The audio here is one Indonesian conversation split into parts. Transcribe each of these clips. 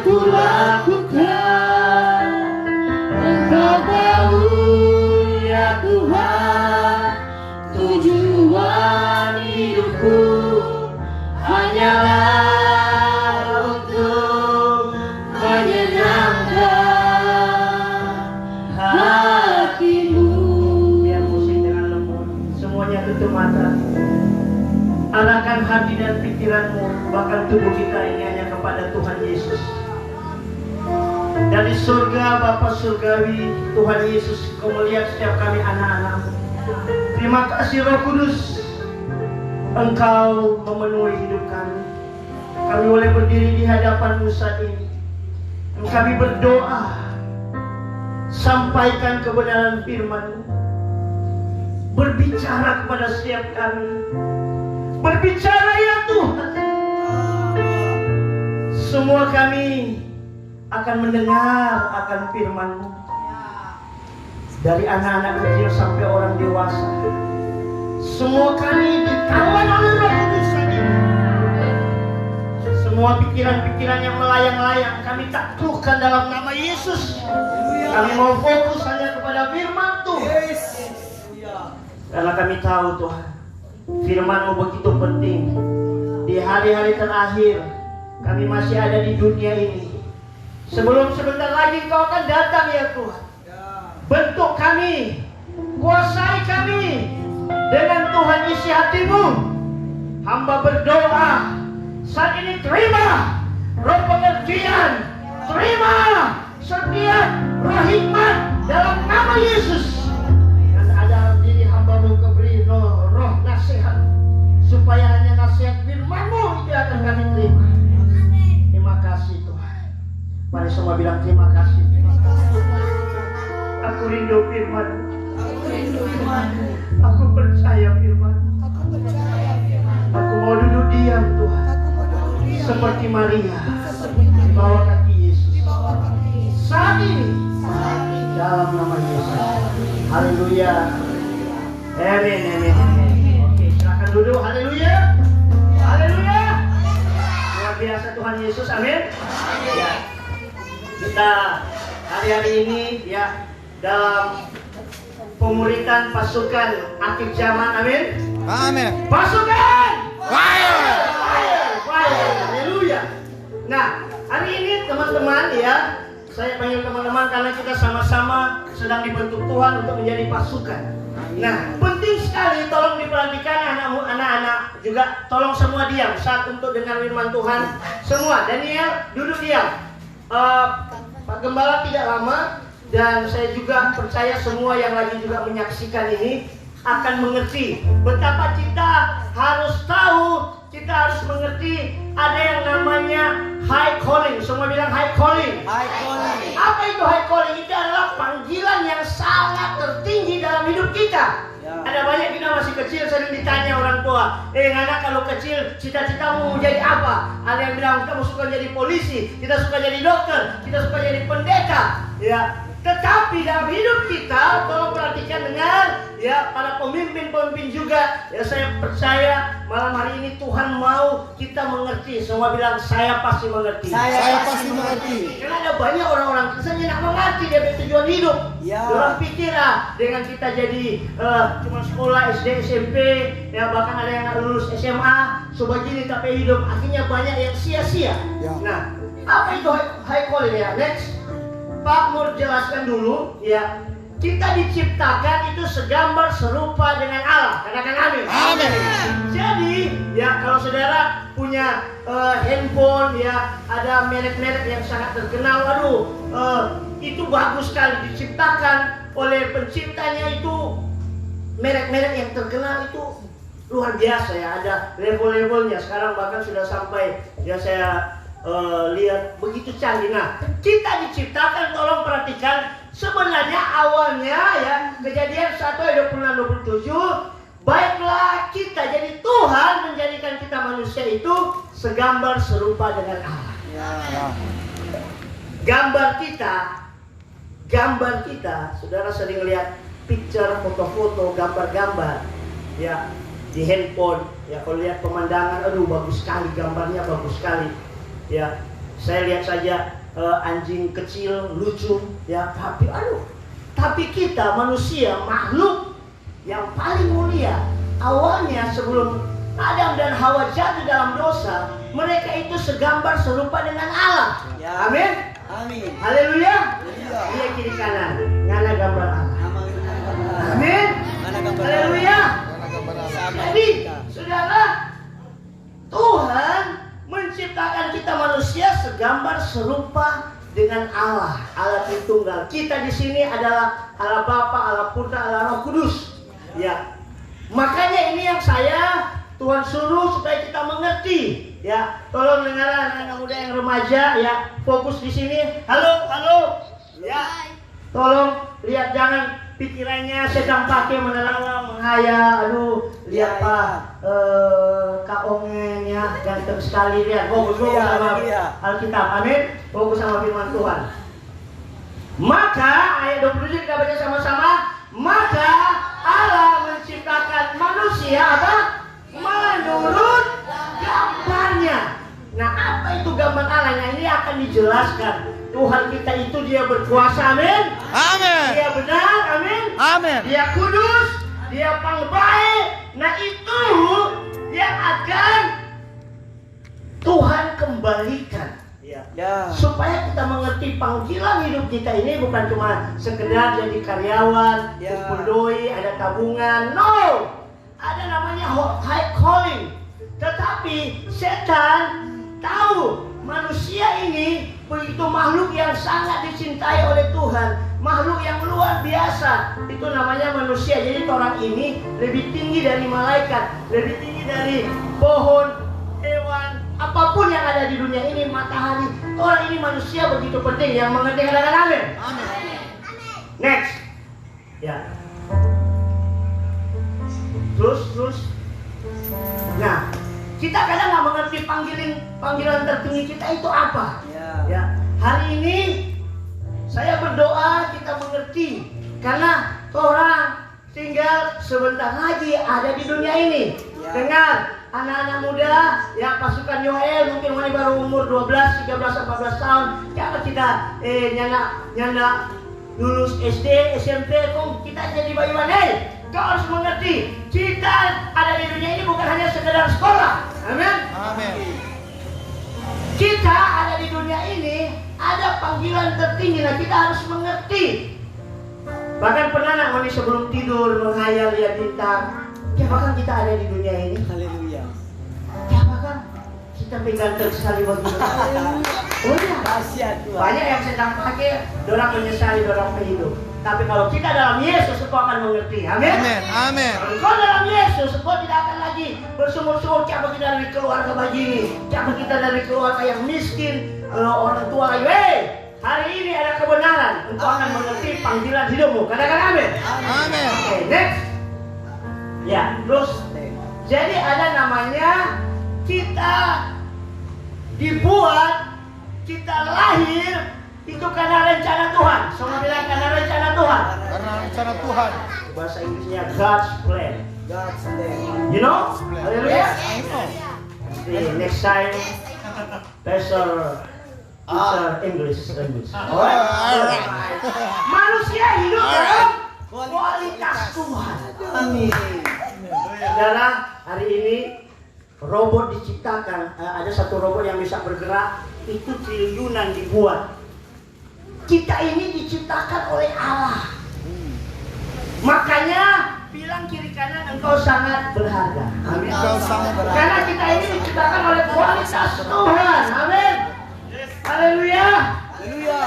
ku lakukan. Engkau tahu ya Tuhan, tujuan hidupku hanyalah untuk menyenangkan hatimu. Biar musik dengan lembut, semuanya tutup mata. Arahkan hati dan pikiranmu, bahkan tubuh kita ini hanya kepada Tuhan Yesus. Dari surga Bapa surgawi, Tuhan Yesus, Kau melihat setiap kami anak-anak-Mu. Terima kasih Roh Kudus, Engkau memenuhi hidup kami. Kami boleh berdiri di hadapan-Mu saat ini. Dan kami berdoa, sampaikan kebenaran firman-Mu. Berbicara kepada setiap kami. Berbicara ya Tuhan. Semua kami akan mendengar akan firman-Mu. Dari anak-anak kecil sampai orang dewasa, semua kami ditawan oleh Roh Kudus ini. Semua pikiran-pikiran yang melayang-layang kami taklukkan dalam nama Yesus. Kami mau fokus hanya kepada firman Tuhan. Karena kami tahu Tuhan, firman-Mu begitu penting. Di hari-hari terakhir kami masih ada di dunia ini. Sebelum sebentar lagi Engkau akan datang ya Tuhan. Bentuk kami, kuasai kami dengan Tuhan isi hati-Mu. Hamba berdoa saat ini, terima roh pengertian, terima setiap roh hikmat dalam nama Yesus. Dan ada diri hamba-Mu keberi roh nasihat, supaya hanya nasihat firman-Mu itu akan kami terima. Terima kasih Tuhan. Mari semua bilang terima kasih. Aku rindu firman-Mu. Aku percaya firman-Mu. Aku mau duduk diam Tuhan, seperti Maria di bawah kaki Yesus saat ini, dalam nama Yesus. Haleluya. Amin, amin, amin. Oke, silakan duduk. Haleluya. Haleluya. Luar biasa Tuhan Yesus. Amin. Ya. Kita hari-hari ini ya dalam pemuritan pasukan akhir zaman. Amin. Amin. Pasukan Fire. Haleluya. Nah, hari ini teman-teman ya, saya panggil teman-teman karena kita sama-sama sedang dibentuk Tuhan untuk menjadi pasukan. Nah, penting sekali, tolong diperhatikan anak-anak juga, tolong semua diam saat untuk dengar firman Tuhan. Semua, Daniel duduk diam. Pak Gembala tidak lama, dan saya juga percaya semua yang lagi juga menyaksikan ini akan mengerti betapa kita harus tahu, kita harus mengerti ada yang namanya high calling. Semua bilang high calling. High calling. Apa itu high calling? Itu adalah panggilan yang sangat tertinggi dalam hidup kita. Ada banyak kita masih kecil sering ditanya orang tua, anak kalau kecil cita-citamu mau jadi apa? Ada yang bilang kamu suka jadi polisi, kita suka jadi dokter, kita suka jadi pendeta. Ya, tetapi dalam hidup kita, tolong perhatikan dengan ya para pemimpin-pemimpin juga. Ya, saya percaya malam hari ini Tuhan mau kita mengerti. Semua bilang saya pasti mengerti. Saya pasti mengerti. Karena ada banyak orang-orang Kristen yang tidak mengerti dia punya tujuan hidup. Ya. Orang pikir dengan kita jadi cuma sekolah SD, SMP, ya bahkan ada yang lulus SMA, sebegini tapi hidup akhirnya banyak yang sia-sia. Ya. Nah, apa itu high calling ya? Next. Pak Mur jelaskan dulu ya. Kita diciptakan itu segambar serupa dengan Allah. Katakan amin. Amin. Jadi ya kalau saudara punya handphone ya, ada merek-merek yang sangat terkenal, itu bagus sekali, diciptakan oleh penciptanya, itu merek-merek yang terkenal itu luar biasa ya, ada level-levelnya. Sekarang bahkan sudah sampai ya saya lihat begitu canggih. Nah, kita diciptakan, tolong perhatikan, sebenarnya awalnya ya Kejadian 1 ayat 26-27, baiklah kita, jadi Tuhan menjadikan kita manusia itu segambar serupa dengan Allah. Ya. Gambar kita, saudara sering lihat picture, foto-foto, gambar-gambar ya di handphone ya, kalau lihat pemandangan, bagus sekali gambarnya, bagus sekali. Ya, Saya lihat saja anjing kecil lucu, ya, tapi kita manusia makhluk yang paling mulia. Awalnya sebelum Adam dan Hawa jatuh dalam dosa, mereka itu segambar serupa dengan Allah. Ya. Amin. Amin. Haleluya. Haleluya. Dia kiri kanan, ngana gambar Allah. Amin. Mana gambar? Haleluya. Sama Jadi, kita. saudara, Tuhan menciptakan kita manusia segambar serupa dengan Allah, Allah Tritunggal. Kita di sini adalah Allah Bapa, Allah Putra, Allah Roh Kudus. Ya, makanya ini yang Tuhan suruh supaya kita mengerti. Ya, tolong dengar anak muda yang remaja, ya, fokus di sini. Halo, ya, tolong lihat, jangan pikirannya sedang pakai menerawang, menghayal. Aduh, lihat Ya, Pak, Kak Ongennya ganteng sekali, lihat. Fokus sama Alkitab, amin. Fokus sama firman Tuhan. Maka ayat 27 kita baca sama-sama. Maka Allah menciptakan manusia apa? Menurut gambarnya. Nah, apa itu gambar Allah? Nah, ini akan dijelaskan. Tuhan kita itu dia berkuasa, amin. Amin. Dia benar, amin. Amin. Dia kudus, dia pangbaik. Nah, itu yang akan Tuhan kembalikan. Ya. Supaya kita mengerti panggilan hidup kita ini bukan cuma sekedar jadi karyawan, Ya. kumpul doi, ada tabungan. No, ada namanya high calling. Tetapi setan tahu manusia ini begitu makhluk yang sangat dicintai oleh Tuhan, makhluk yang luar biasa. Itu namanya manusia. Jadi orang ini lebih tinggi dari malaikat, lebih tinggi dari pohon, hewan, apapun yang ada di dunia ini, matahari. Orang ini manusia begitu penting. Yang mengerti katakan amin. Amin. Next. Ya. Terus. Nah, kita kadang nggak mengerti panggilan tertinggi kita itu apa. Ya. Hari ini saya berdoa kita mengerti, karena orang tinggal sebentar lagi ada di dunia ini. Dengar, anak-anak muda, ya, pasukan Yoel mungkin mana baru umur 12, 13, 14 tahun. Siapa kita nyana lulus SD, SMP, kok kita jadi bayi-bayi. Hey, kau harus mengerti, kita ada di dunia ini bukan hanya sekedar sekolah. Amin. Amin. Kita ada di dunia ini ada panggilan tertinggi. Nah, kita harus mengerti. Bahkan pernah nak mandi sebelum tidur menghayal lihat bintang. Apakah kita ada di dunia ini? Haleluya. Apakah kita ganteng sekali begitu? Oh ya. Dahsyat Tuhan. Banyak yang sedang pakai, dorang menyesali, dorang hidup. Tapi kalau kita dalam Yesus, engkau akan mengerti. Amin. Amin. Amin. Kalau engkau dalam Yesus, engkau tidak akan lagi bersumur-sumur. Siapa kita dari keluarga begini, siapa kita dari keluarga yang miskin, orang tua. Hey, hari ini ada kebenaran. Engkau akan mengerti panggilan hidupmu. Katakan amin. Amin. Oke, next. Ya, terus. Jadi ada namanya kita dibuat, kita lahir itu karena rencana Tuhan. Semua bilang karena rencana Tuhan. Karena rencana Tuhan. Bahasa Inggrisnya God's plan. God's plan. You know? Haleluya. I know. The next time, Pastor English. Alright. Manusia hidup dalam kualitas Tuhan. Amin. Saudara, hari ini robot diciptakan. Ada satu robot yang bisa bergerak. Itu triliunan dibuat. Kita ini diciptakan oleh Allah. Makanya bilang kiri kanan, engkau sangat berharga. Amin. Engkau sangat berharga. Karena kita ini diciptakan oleh kualitas Tuhan. Amin. Haleluya. Haleluya.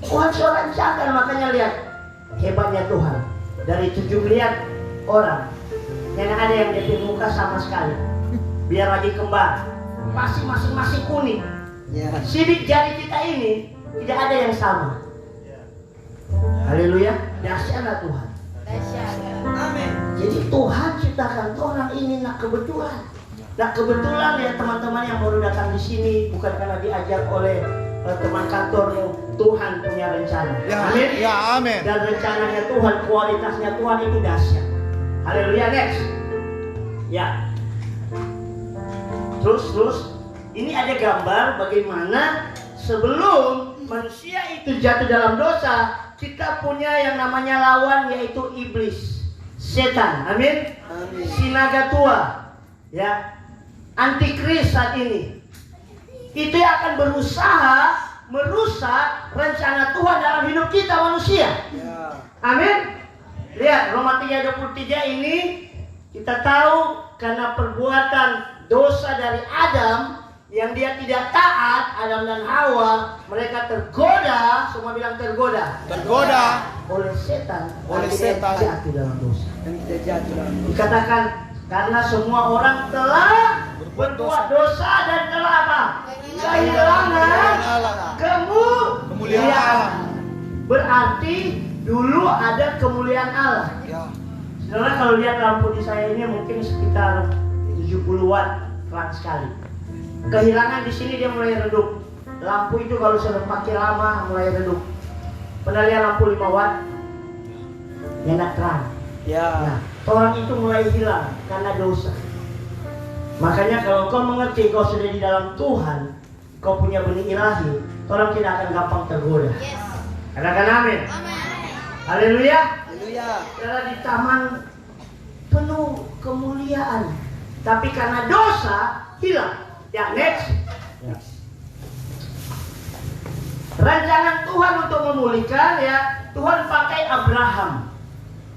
Tuhan sudah rancangkan, makanya lihat hebatnya Tuhan. Dari 7 miliar orang, yang ada yang DP muka sama sekali. Biar lagi kembar, pasti masing-masing unik. Ya. Sidik jari kita ini tidak ada yang sama. Haleluya. Dahsyatlah Tuhan. Amin. Jadi Tuhan ciptakan orang ini nak kebetulan. Nah, kebetulan ya teman-teman yang baru datang di sini bukan karena diajak oleh teman kantor, Tuhan punya rencana. Ya, Amin. ya, amin. Dan rencananya Tuhan, kualitasnya Tuhan itu dahsyat. Haleluya. Next. Ya. Terus Ini ada gambar bagaimana sebelum manusia itu jatuh dalam dosa, kita punya yang namanya lawan, yaitu iblis, setan. Amin. Si naga tua, ya, antikris saat ini. Itu yang akan berusaha merusak rencana Tuhan dalam hidup kita manusia. Amin. Lihat Roma 3:23 ini, kita tahu karena perbuatan dosa dari Adam yang dia tidak taat, Adam dan Hawa, mereka tergoda, semua bilang tergoda. Tergoda Oleh setan. oleh Dan setan. jatuh dalam dosa. Dan kita jatuh dalam dosa. Dikatakan karena semua orang telah berbuat dosa dan telah apa? Kehilangan kemuliaan Allah. Berarti dulu ada kemuliaan Allah. Ya. Saudara kalau lihat lampu di saya ini mungkin sekitar 70-an terang sekali. Kehilangan di sini dia mulai redup. Lampu itu kalau sudah pakai lama mulai redup. Pernah lihat lampu 5 watt? Dia nggak terang. Ya. Nah, orang itu mulai hilang karena dosa. Makanya kalau kau mengerti kau sudah di dalam Tuhan, kau punya benih ilahi, orang tidak akan gampang tergoda. Katakan amin. Haleluya. Haleluya. Karena di taman penuh kemuliaan, tapi karena dosa hilang. Ya, next. Ya. Rancangan Tuhan untuk memulihkan, ya, Tuhan pakai Abraham.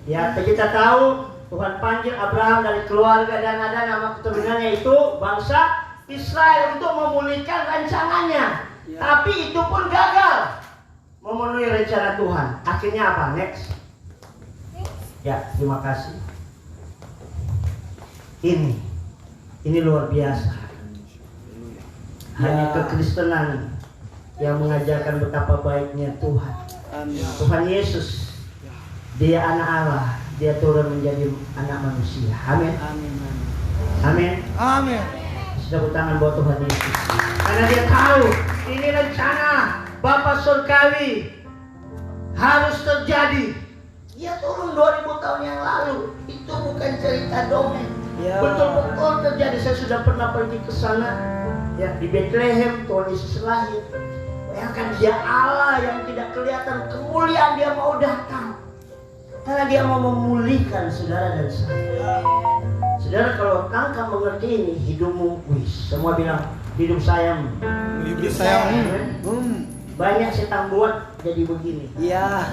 Ya, kita tahu Tuhan panggil Abraham dari keluarga dan ada nama keturunannya itu bangsa Israel untuk memulihkan rancangannya. Ya. Tapi itu pun gagal memenuhi rencana Tuhan. Akhirnya apa? Next. Ya, terima kasih. Ini luar biasa. Hanya kekristenan yang mengajarkan betapa baiknya Tuhan. Amin. Tuhan Yesus, Dia anak Allah, Dia turun menjadi anak manusia. Amin. Amin. Amin. Amin. Tepuk tangan buat Tuhan Yesus. Karena Dia tahu ini rencana Bapa Surgawi harus terjadi. Dia turun 2000 tahun yang lalu. Itu bukan cerita dongeng. Ya. Betul-betul terjadi. Saya sudah pernah pergi ke sana. Ya, di Bethlehem Tuhan Yesus lahir. Bayangkan Dia Allah yang tidak kelihatan, kemuliaan Dia mau datang. Karena Dia mau memulihkan saudara dan saya. Saudara kalau engkau mengerti ini, hidupmu, semua bilang hidup saya. Hidup saya. Banyak setan buat jadi begini. Ya.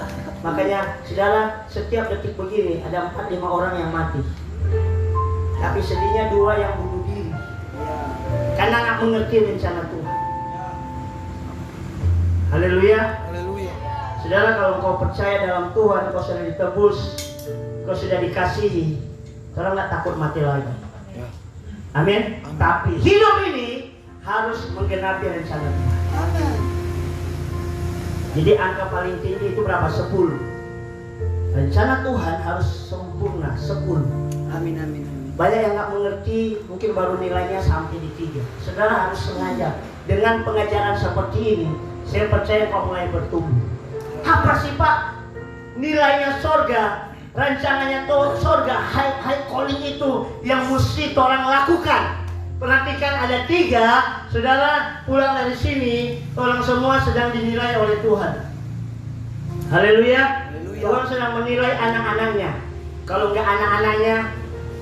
Makanya saudara, setiap detik begini ada 4-5 orang yang mati. Tapi sedihnya 2 yang bunuh diri. Ya. Karena nggak mengerti rencana Tuhan. Haleluya. Haleluya. Saudara kalau kau percaya dalam Tuhan, kau sudah ditebus, kau sudah dikasihi, saudara nggak takut mati lagi. Ya. Amin. Amin. Tapi hidup ini harus menggenapi rencana Tuhan. Amin. Jadi angka paling tinggi itu berapa? 10. Rencana Tuhan harus sempurna, 10. Amin. Amin. Banyak yang nggak mengerti, mungkin baru nilainya sampai di 3. Saudara harus sengaja. Dengan pengajaran seperti ini, saya percaya kau mulai bertumbuh. Apa sih Pak? Nilainya sorga, rancangannya tuh sorga, high calling itu yang mesti orang lakukan. Perhatikan ada 3, saudara pulang dari sini, orang semua sedang dinilai oleh Tuhan. Haleluya. Tuhan sedang menilai anak-anaknya. Kalau nggak anak-anaknya,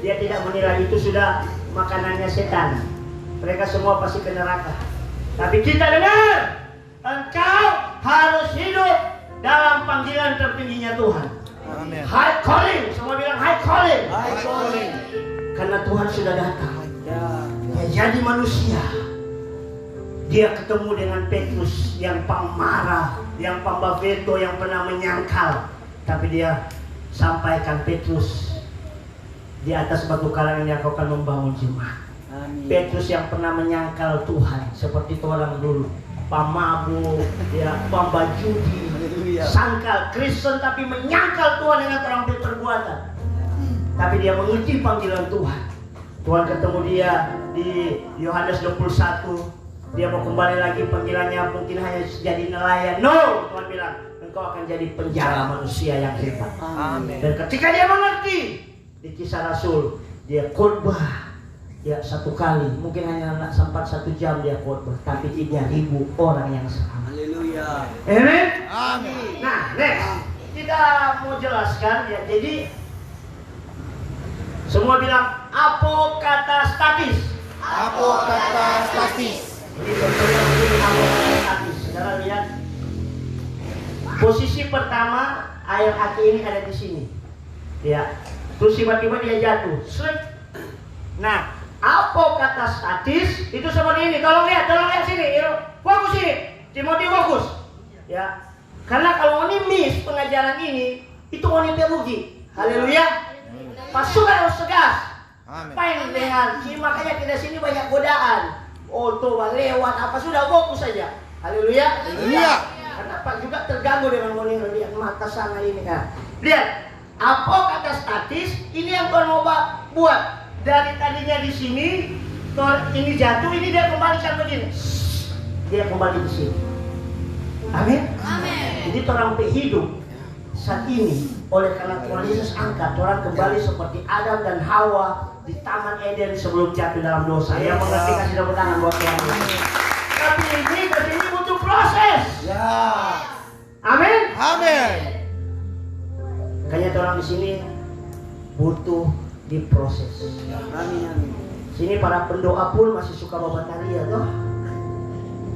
Dia tidak menilai, itu sudah makanannya setan. Mereka semua pasti ke neraka. Tapi kita dengar, engkau harus hidup dalam panggilan tertingginya Tuhan. Amin. High calling, semua bilang high calling. High calling. Karena Tuhan sudah datang. Ya. Dia jadi manusia. Dia ketemu dengan Petrus yang pemarah, yang pembaveto, yang pernah menyangkal. Tapi dia sampaikan, Petrus, di atas batu karang ini aku akan membangun jemaat. Amin. Petrus yang pernah menyangkal Tuhan seperti orang dulu, pemabuk, ya, pembajudi, Haleluya. sangkal Kristen tapi menyangkal Tuhan dengan orang berperbuatan. Tapi dia mengerti panggilan Tuhan. Tuhan ketemu dia di Yohanes 21. Dia mau kembali lagi, panggilannya mungkin hanya jadi nelayan. No, Tuhan bilang, engkau akan jadi penjara manusia yang hebat. Amin. Dan ketika dia mengerti, di Kisah Rasul, dia khotbah ya 1 kali, mungkin hanya sempat 1 jam dia khotbah, tapi 3.000 orang yang selamat. Haleluya. Amen. Amin. Nah, next kita mau jelaskan ya. Jadi semua bilang apokatastatis. Apokatastatis. Ini contohnya begini, apokatastatis. Saudara lihat. Posisi pertama air aki ini ada di sini. Ya. Terus tiba-tiba dia jatuh. Srek. Nah, apokatastatis itu seperti ini. Tolong lihat sini. Fokus sini. Timothy fokus. Ya. Karena kalau ini miss pengajaran ini, itu oni terugi. Haleluya. Pasukan harus tegas. Amin. Pengen dengar. Makanya kita sini banyak godaan. Tuh lewat apa sudah fokus saja. Haleluya. Haleluya. Karena Pak juga terganggu dengan oni lihat mata sana ini kan. Lihat. Apokatastatis ini yang Tuhan mau buat. Dari tadinya di sini, ini jatuh, ini dia kembalikan begini. Dia kembali ke sini. Amin. Jadi orang hidup saat ini oleh karena Tuhan Yesus angkat, orang kembali seperti Adam dan Hawa di Taman Eden sebelum jatuh dalam dosa. Yang mengerti kasih tepuk tangan buat Tuhan. Tapi ini butuh proses. Ya. Amin. Amin. Makanya orang di sini butuh diproses. Amin. Sini para pendoa pun masih suka bawa taria toh.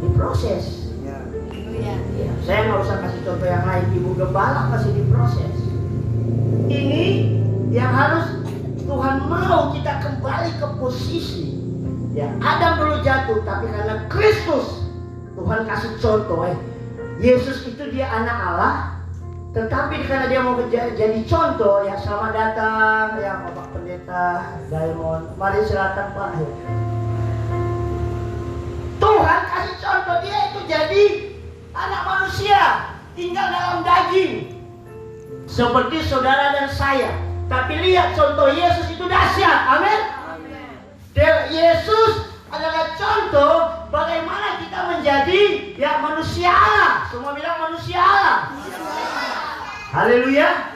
Diproses. Ya. Ya, saya nggak usah kasih contoh yang lain. Ibu gembala masih diproses. Ini yang harus Tuhan mau kita kembali ke posisi. Ya, Adam dulu jatuh, tapi karena Kristus Tuhan kasih contoh. Yesus itu dia anak Allah, tetapi karena dia mau jadi contoh, ya selamat datang, ya Bapak Pendeta Diamond. Mari silakan Pak. Tuhan kasih contoh dia itu jadi anak manusia, tinggal dalam daging seperti saudara dan saya. Tapi lihat contoh Yesus itu dahsyat. Amin. Yesus adalah contoh bagaimana kita menjadi ya manusia Allah. Semua bilang manusia Allah. Haleluya.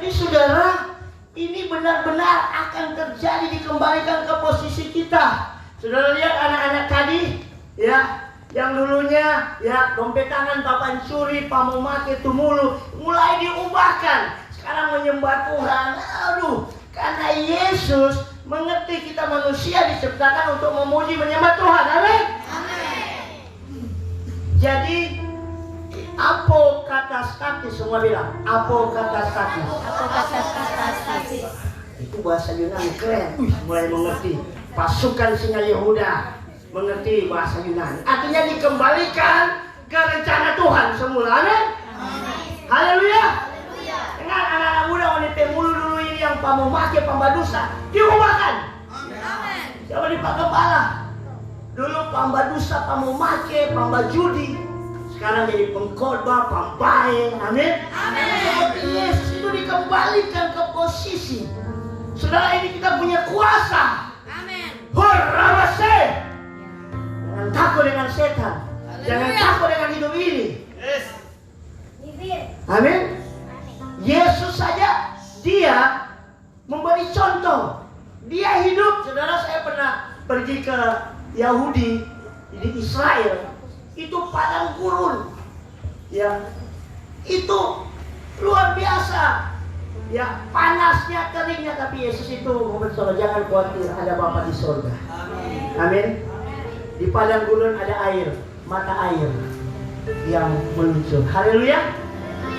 Ini saudara, ini benar-benar akan terjadi, dikembalikan ke posisi kita. Saudara lihat anak-anak tadi, ya, yang dulunya ya dompet tangan papan curi, pamomake tumulu, mulai diubahkan. Sekarang menyembah Tuhan. Aduh, karena Yesus mengerti kita manusia diciptakan untuk memuji menyembah Tuhan. Amin. Jadi apokatastatis, semua bilang apokatastatis. Itu bahasa Yunani keren. Mulai mengerti. Pasukan singa Yehuda mengerti bahasa Yunani. Artinya dikembalikan ke rencana Tuhan semula. Amin. Haleluya. Dengan anak-anak muda wanita mulu dulu ini yang pamomake, pambadusa diubahkan. Siapa di Pak Gembala? Dulu pambadusa, pamomake, pambajudi. Sekarang jadi pengkhotbah, pambae. Amin. Seperti Yesus itu dikembalikan ke posisi. Saudara, ini kita punya kuasa. Horabase. Jangan takut dengan setan. Jangan takut dengan hidup ini. Amin. Yesus saja dia memberi contoh. Dia hidup. Saudara, saya pernah pergi ke Yahudi di Israel. Itu padang gurun. Ya. Itu luar biasa. Ya, panasnya, keringnya, tapi Yesus itu berkata, jangan khawatir, ada Bapa di surga. Amin. Di padang gurun ada air, mata air yang meluncur. Haleluya.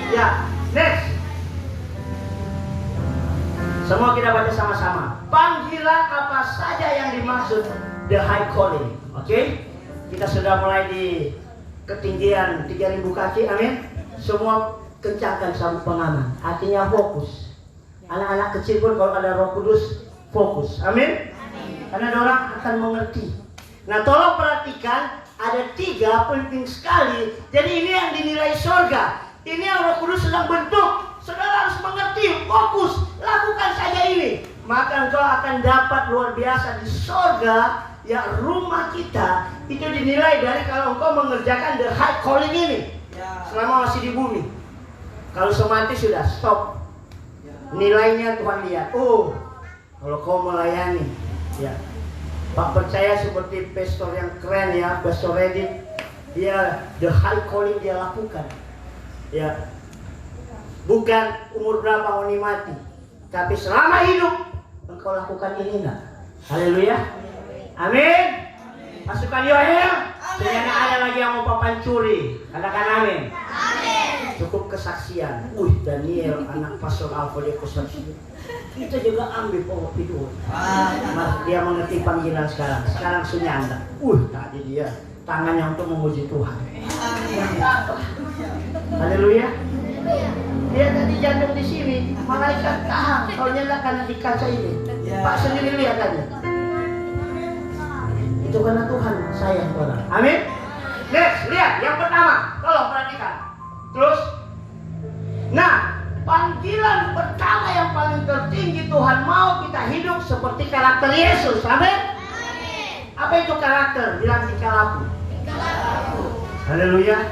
Ya, next. Semua kita baca sama-sama. Panggilan apa saja yang dimaksud the high calling. Oke? Kita sudah mulai di ketinggian 3.000 kaki. Amin. Semua kencangkan sabuk pengaman. Artinya fokus. Anak-anak kecil pun kalau ada Roh Kudus fokus. Amin. Karena orang akan mengerti. Nah, tolong perhatikan, ada 3 penting sekali. Jadi ini yang dinilai surga. Ini yang Roh Kudus sedang bentuk. Saudara harus mengerti, fokus, lakukan saja ini. Maka engkau akan dapat luar biasa di surga. Ya, rumah kita itu dinilai dari kalau engkau mengerjakan the high calling ini. Selama masih di bumi. Kalau semati sudah stop. Nilainya Tuhan lihat. Oh, kalau kau melayani, ya Pak percaya seperti pastor yang keren ya, Pastor Reddit. Dia the high calling dia lakukan. Ya. Bukan umur berapa mau mati, tapi selama hidup engkau lakukan ini enggak? Haleluya. Amin. Pasukan Yoel, ternyata ada lagi yang mau papan curi. Katakan amin. Amin. Cukup kesaksian. Daniel anak Pastor Alfa dia kesaksian. Kita juga ambil pokok itu. Dia mengerti panggilan sekarang. Sekarang sunyanda. Tadi dia tangannya untuk memuji Tuhan. Haleluya. Dia tadi jantung di sini, malaikat tahan. Kau nyalakan di kaca ini. Pak sendiri lihat aja. Itu karena Tuhan sayang orang. Amin. Next, lihat yang pertama. Tolong perhatikan. Terus, nah, panggilan pertama yang paling tertinggi Tuhan mau kita hidup seperti karakter Yesus. Amin. Apa itu karakter? Bilang tingkah laku. Haleluya.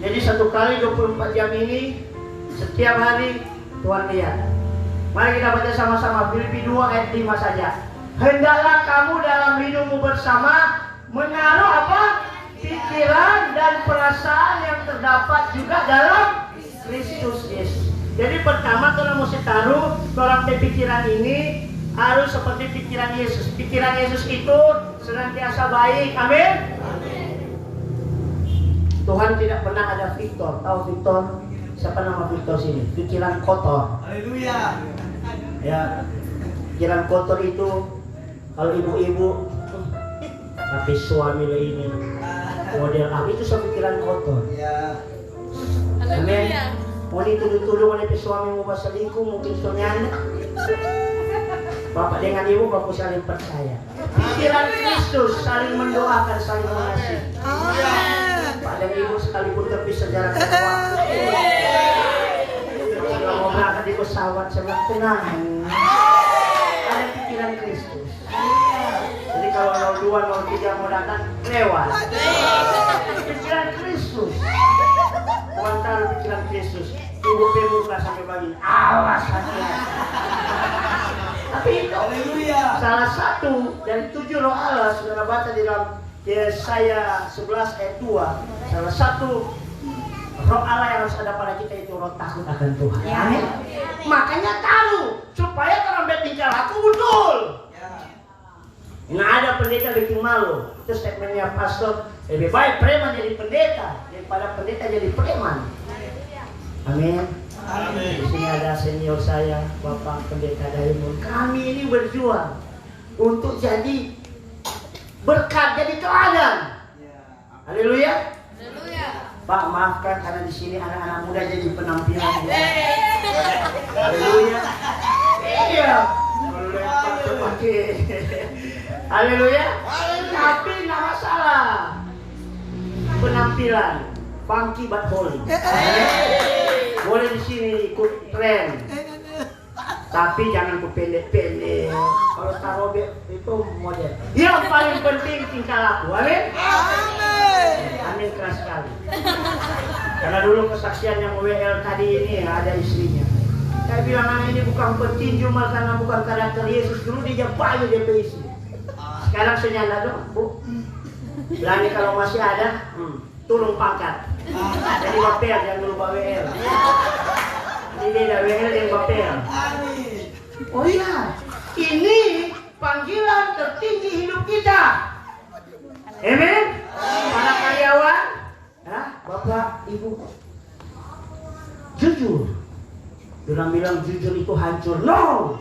Jadi 1 kali 24 jam ini setiap hari Tuhan lihat. Mari kita baca sama-sama Filipi 2 ayat 5 saja. Hendaklah kamu dalam hidupmu bersama menaruh apa? Pikiran dan perasaan yang terdapat juga dalam Kristus Yesus. Jadi pertama kalau mesti taruh dalam pikiran ini harus seperti pikiran Yesus. Pikiran Yesus itu senantiasa baik. Amin. Tuhan tidak pernah ada Victor. Tahu Victor? Siapa nama Victor sini? Pikiran kotor. Haleluya. Ya, pikiran kotor itu kalau ibu-ibu, tapi suami lo ini model apa itu pikiran kotor. Ya. Amin. Mau dituduh-tuduh oleh suami mau selingkuh mungkin suaminya. Bapak dengan ibu bapak saling percaya. Pikiran Kristus saling mendoakan, saling mengasihi. Pak dan ibu sekalipun terpisah jarak waktu. Kalau mau berangkat di pesawat sebelah tenang. Ada pikiran Kristus. Jadi kalau 02, 03 mau datang lewat. Pikiran Kristus. Tuhan taruh pikiran Kristus. Ibu pemuka sampai bagi. Awas hati-hati. Tapi itu salah satu dari 7 roh Allah saudara baca di dalam Yesaya 11 ayat 2. Salah satu roh Allah yang harus ada pada kita itu roh takut akan Tuhan. Amin. Makanya tahu supaya orang bertingkah laku betul. Nggak ada pendeta bikin malu. Itu statementnya pastor. Lebih baik preman jadi pendeta daripada pendeta jadi preman. Amin. Amin. Di sini ada senior saya, Bapak Pendeta Daimun. Kami ini berjuang untuk jadi berkat, jadi teladan. Haleluya. Pak maafkan karena di sini anak-anak muda jadi penampilan. Haleluya. Iya. Haleluya. Tapi nggak masalah. Penampilan funky but holy. Boleh di sini ikut tren, tapi jangan pendek-pendek. Kalau taruh itu model. Yang paling penting tingkah laku. Amin. Amin keras sekali. Karena dulu kesaksian yang WL tadi ini ada istrinya. Saya bilang anak ini bukan petinju malah karena bukan karakter Yesus. Dulu dia banyak dia istri. Sekarang senyanda dong, Bu. Berani kalau masih ada, turun pangkat. Jadi bapel jangan lupa WL. Ini beda WL yang bapel. Oh iya, ini panggilan tertinggi hidup kita. Amin. Para karyawan, Bapak, Ibu, jujur. Orang bilang jujur itu hancur. No.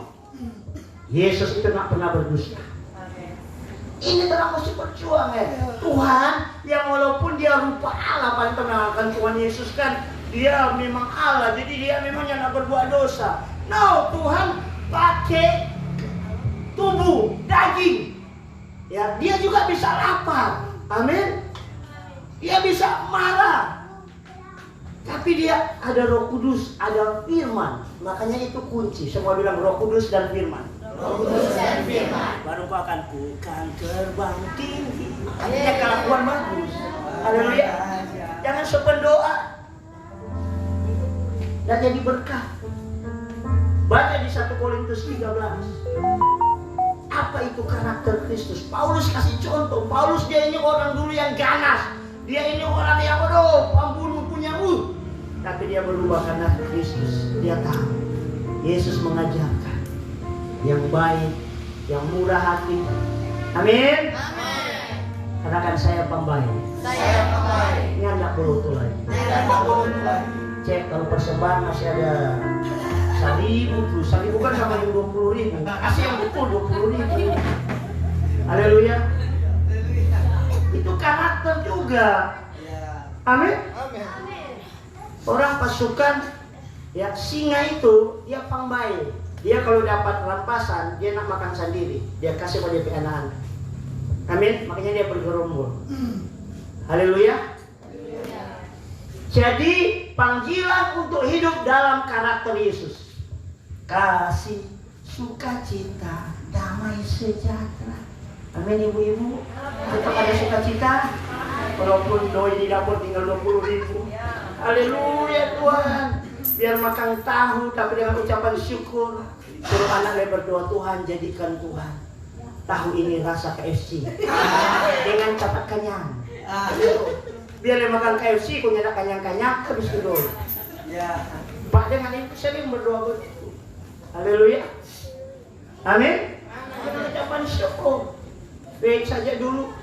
Yesus itu nggak pernah berdusta. Ini terang mesti berjuang ya. Tuhan yang walaupun dia rupa Allah, paling kenalkan Tuhan Yesus kan dia memang Allah, jadi dia memang yang nggak berbuat dosa. No, Tuhan pakai tubuh daging. Ya, dia juga bisa lapar. Amin. Dia bisa marah. Tapi dia ada Roh Kudus, ada firman. Makanya itu kunci. Semua bilang Roh Kudus dan firman. Roh Kudus dan firman. Baru kau akan bukan terbang tinggi. Artinya kelakuan bagus. Haleluya. Jangan sopan doa. Dan jadi berkah. Baca di 1 Korintus 13. Apa itu karakter Kristus? Paulus kasih contoh. Paulus dia ini orang dulu yang ganas. Dia ini orang yang pembunuh punya tapi dia berubah karena Kristus. Dia tahu Yesus mengajarkan yang baik, yang murah hati. Amin. Karena kan saya pembaik. Ini anak perlu tuh lagi. Cek kalau persembahan masih ada 1.000 kan sama yang 20.000. Kasih yang betul 20.000. Haleluya. Itu karakter juga. Amin. Orang pasukan ya singa itu dia pembaik. Dia kalau dapat rampasan dia nak makan sendiri. Dia kasih pada anak-anak. Amin. Makanya dia bergerombol. Haleluya. Jadi panggilan untuk hidup dalam karakter Yesus. Kasih, sukacita, damai sejahtera. Amin ibu-ibu. Tetap ada sukacita. Walaupun doi di dapur tinggal 20.000. Haleluya Tuhan. Biar makan tahu tapi dengan ucapan syukur. Suruh anaknya berdoa, Tuhan jadikan Tuhan tahu ini rasa KFC dengan cepat kenyang. Biar dia makan KFC, kau nyadak kenyang-kenyang habis itu dulu. Pak dengan itu sering berdoa begitu. Haleluya. Amin. Dengan ucapan syukur. Baik saja dulu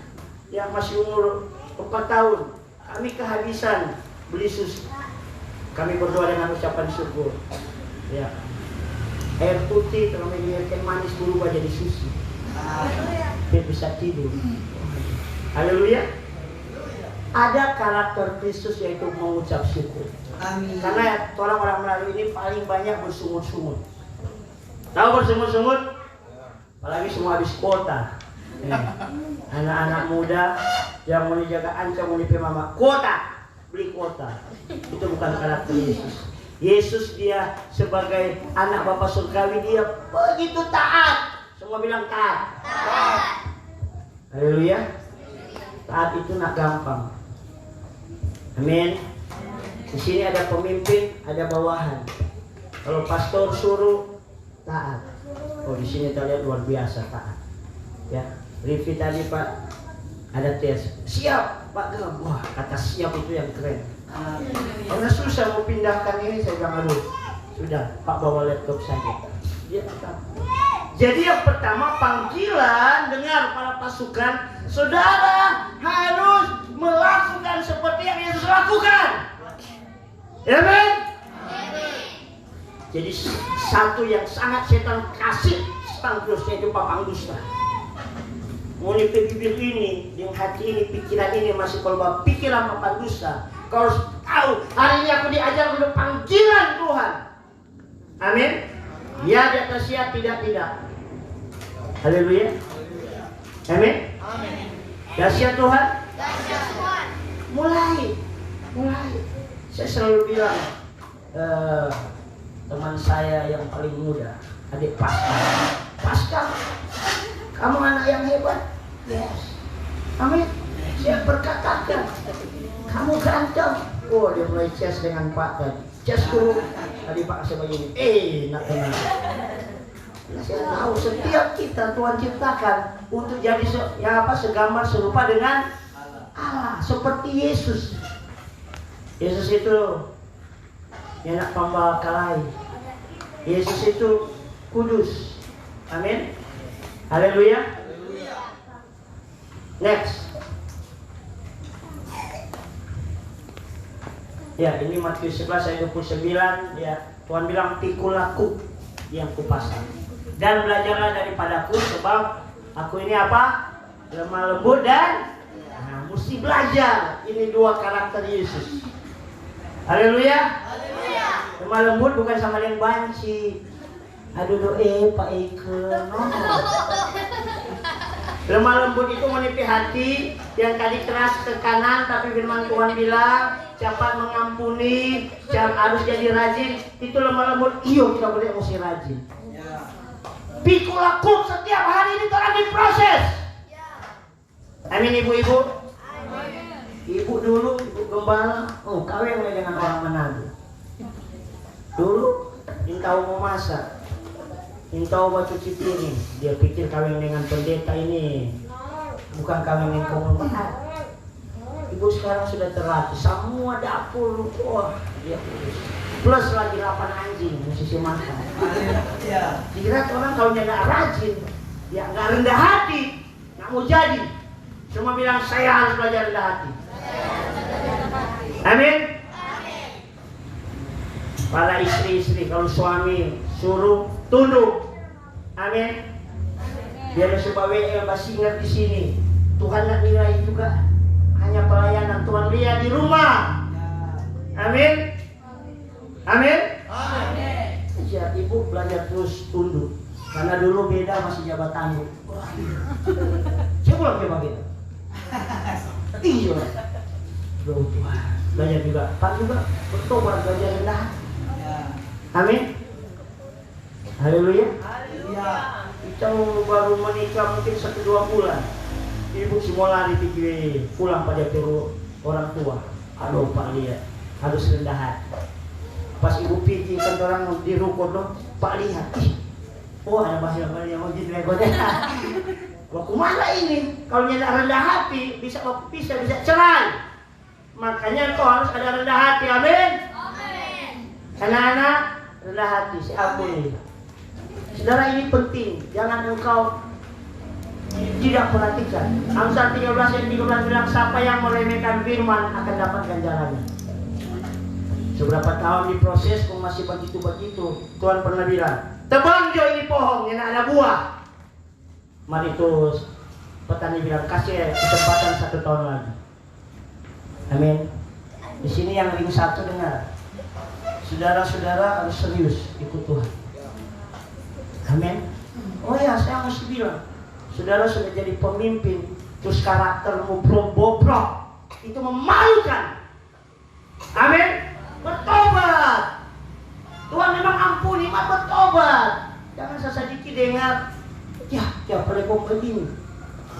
yang masih umur 4 tahun kami kehabisan beli susu. Kami berdoa dengan ucapan syukur. Ya. Air putih kalau menjadikan manis berubah jadi susu. Dia bisa tidur. Haleluya. Ada karakter Kristus yaitu mengucap syukur. Amin. Karena orang-orang Melayu ini paling banyak bersungut-sungut. Tahu bersungut-sungut? Apalagi semua habis kuota. Anak-anak muda yang mau dijaga ancam mau mama kuota, beli kuota. Itu bukan karakter Yesus. Yesus dia sebagai anak Bapa surgawi dia begitu taat. Semua bilang taat. Haleluya. Taat itu nak gampang. Amin. Di sini ada pemimpin, ada bawahan. Kalau pastor suruh taat. Oh di sini kita lihat luar biasa taat. Ya, Rivi tadi Pak ada tes. Siap Pak Gem. Wah kata siap itu yang keren. Karena susah mau pindahkan ini saya bilang aduh. Sudah Pak bawa laptop saja. Dia tetap. Jadi yang pertama panggilan dengar para pasukan, saudara harus melakukan seperti yang Yesus lakukan. Amin. Jadi satu yang sangat setan kasih stangkus yaitu papang dusta. Mau bibir ini, dengan hati ini, pikiran ini masih kalau pikiran papang dusta. Kau harus tahu hari ini aku diajar untuk panggilan Tuhan. Amin. Ya di atas ya tidak. Haleluya. Amin. Dahsyat Tuhan. Mulai. Saya selalu bilang teman saya yang paling muda, adik Pascal, kamu anak yang hebat. Yes. Amin. Saya berkatakan, kamu ganteng. Oh dia mulai chess dengan Pak tadi. Chess dulu. Tadi Pak saya begini. Nak kenal. Saya tahu setiap kita Tuhan ciptakan untuk jadi segambar serupa dengan Allah, seperti Yesus. Yesus itu yang nak pembawa kalai. Yesus itu kudus. Amin. Haleluya. Next. Ya, ini Matius 11 ayat 29 ya. Tuhan bilang pikul aku yang kupasang. Dan belajarlah daripadaku sebab aku ini apa? Lemah lembut dan mesti belajar. Ini dua karakter Yesus. Haleluya. Lemah lembut bukan sama yang banci. Aduh Pak Eke. No. Lemah lembut itu menipi hati yang tadi keras ke kanan tapi firman Tuhan bilang cepat mengampuni, harus jadi rajin. Itu lemah lembut. Iyo kita boleh mesti rajin. Pikul aku setiap hari ini telah diproses. Amin ibu-ibu. Ibu dulu, ibu gembala, kawin dengan orang Manado. Dulu, tahu mau masak. Intau baca cuci piring. Dia pikir kawin dengan pendeta ini bukan kawin yang komunitas. Ibu sekarang sudah terlatih. Semua dapur, wah dia plus lagi 8 anjing musisi makan. Ya. Dikira orang kalau nggak rajin, ya nggak rendah hati, nggak mau jadi. Cuma bilang saya harus belajar rendah hati. Amin. Para istri-istri kalau suami suruh tunduk. Amin. Biar supaya WL masih ingat di sini. Tuhan nak nilai juga hanya pelayanan. Tuhan lihat di rumah. Amin. Amin. Ya, ibu belajar terus tunduk. Karena dulu beda masih jabatan. Saya pulang coba gitu. Iya. Belajar juga. Pak juga bertobat belajar rendah. Amin. Haleluya. Haleluya. Kita baru menikah mungkin 1-2 bulan. Ibu semua lari pikir pulang pada turun orang tua. Aduh Pak lihat harus rendah hati. Pas ibu pikir kan orang di ruko dong, Pak lihat. Oh ada bahasa yang mau jadi rekodnya. Wah kemana ini? Kalau tidak rendah hati bisa cerai. Makanya kau harus ada rendah hati. Amin. Anak-anak rendah hati. Siapa ini? Saudara ini penting. Jangan engkau tidak perhatikan. Amsal 13 ayat 13 bilang siapa yang meremehkan firman akan dapat ganjarannya. Seberapa tahun diproses kok masih begitu. Tuhan pernah bilang, tebang jo ini pohon yang ada buah. Mari itu petani bilang kasih kesempatan 1 tahun lagi. Amin. Di sini yang ring 1 dengar. Saudara-saudara harus serius ikut Tuhan. Amin. Oh ya, saya mesti bilang, saudara sudah jadi pemimpin, terus karaktermu bobrok, itu memalukan. Amin. Bertobat. Tuhan memang ampuni, maka bertobat. Jangan sesedikit dengar, ya pelekong begini.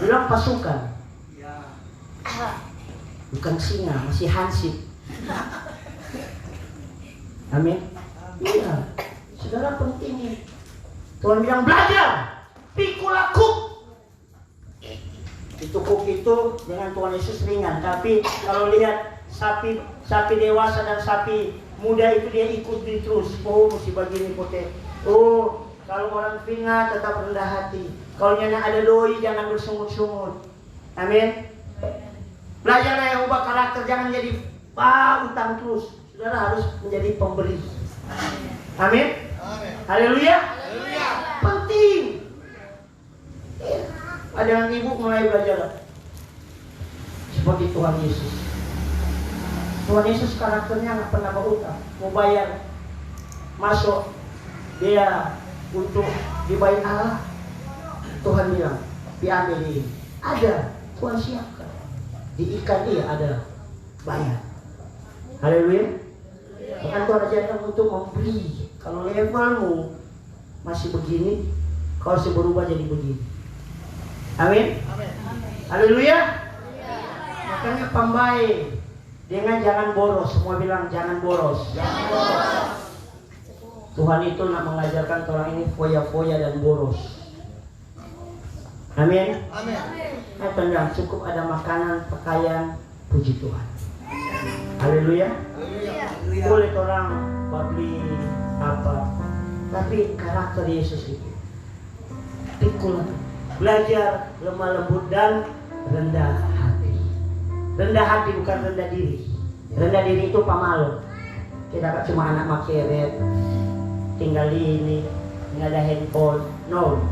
Bilang pasukan. Bukan singa, masih hansip. Amin. Iya. Saudara penting nih. Tuhan bilang belajar, pikul kuk. Itu kuk itu dengan Tuhan Yesus ringan, tapi kalau lihat sapi dewasa dan sapi muda itu dia ikut terus. Oh mesti begini pote. Oh kalau orang pingat tetap rendah hati. Kalau nyana ada doi jangan bersungut-sungut. Amin. Belajarlah yang ubah karakter, jangan jadi utang terus. Saudara harus menjadi pemberi. Amin. Haleluya. Penting. Ada yang ibu mulai belajar seperti Tuhan Yesus. Tuhan Yesus karakternya nggak pernah berutang, mau bayar masuk dia untuk dibayar Allah. Tuhan bilang, diambil ini. Ada Tuhan siapkan di ikan dia ada bayar. Haleluya. Bukan Tuhan ajarkan untuk memberi. Kalau levelmu masih begini, kau harus berubah jadi begini. Amin. Haleluya. Makanya pambai dengan jangan boros. Semua bilang jangan boros. Tuhan itu nak mengajarkan orang ini foya-foya dan boros. Amin. Nah, tenang, cukup ada makanan, pakaian, puji Tuhan. Haleluya. Boleh orang beli apa, tapi karakter Yesus itu pikul, belajar lemah lembut dan rendah hati. Rendah hati bukan rendah diri. Rendah diri itu pamalu. Kita cuma anak makeret, tinggal di ini, nggak ada handphone. No,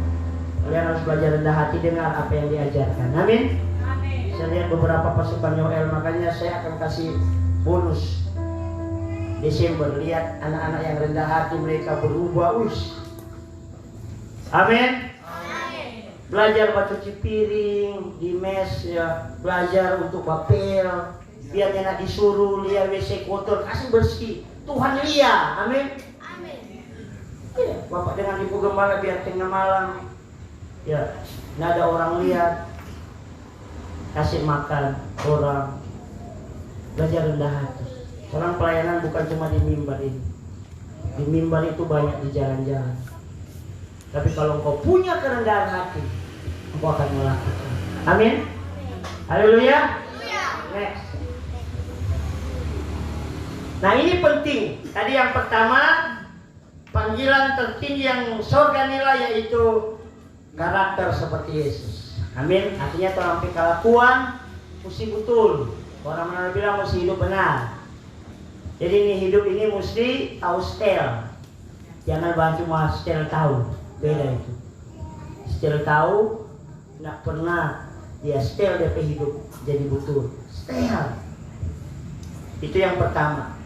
kalian harus belajar rendah hati, dengar apa yang diajarkan. Amin. Saya lihat beberapa pasukan Yoel, makanya saya akan kasih bonus Desember. Lihat anak-anak yang rendah hati, mereka berubah. Amin. Belajar cuci piring di mes ya, belajar untuk bapel, biar enak disuruh lihat WC kotor, kasih bersih. Tuhan lihat. Amin. Ya, Bapak dengan Ibu Gembala biar tengah malam ya, nggak ada orang lihat, kasih makan orang, belajar rendah hati. Orang pelayanan bukan cuma di mimbar ini. Di mimbar itu banyak di jalan-jalan. Tapi kalau engkau punya kerendahan hati, engkau akan melakukan. Amin. Haleluya. Next. Nah ini penting. Tadi yang pertama, panggilan tertinggi yang surga nilai yaitu karakter seperti Yesus. Amin. Artinya terlampau kelakuan mesti betul. Orang mana bilang mesti hidup benar. Jadi ini hidup ini mesti tahu setel. Jangan bantu cuma setel tahu. Beda itu. Setel tahu, tidak pernah dia setel dia hidup jadi betul. Setel. Itu yang pertama.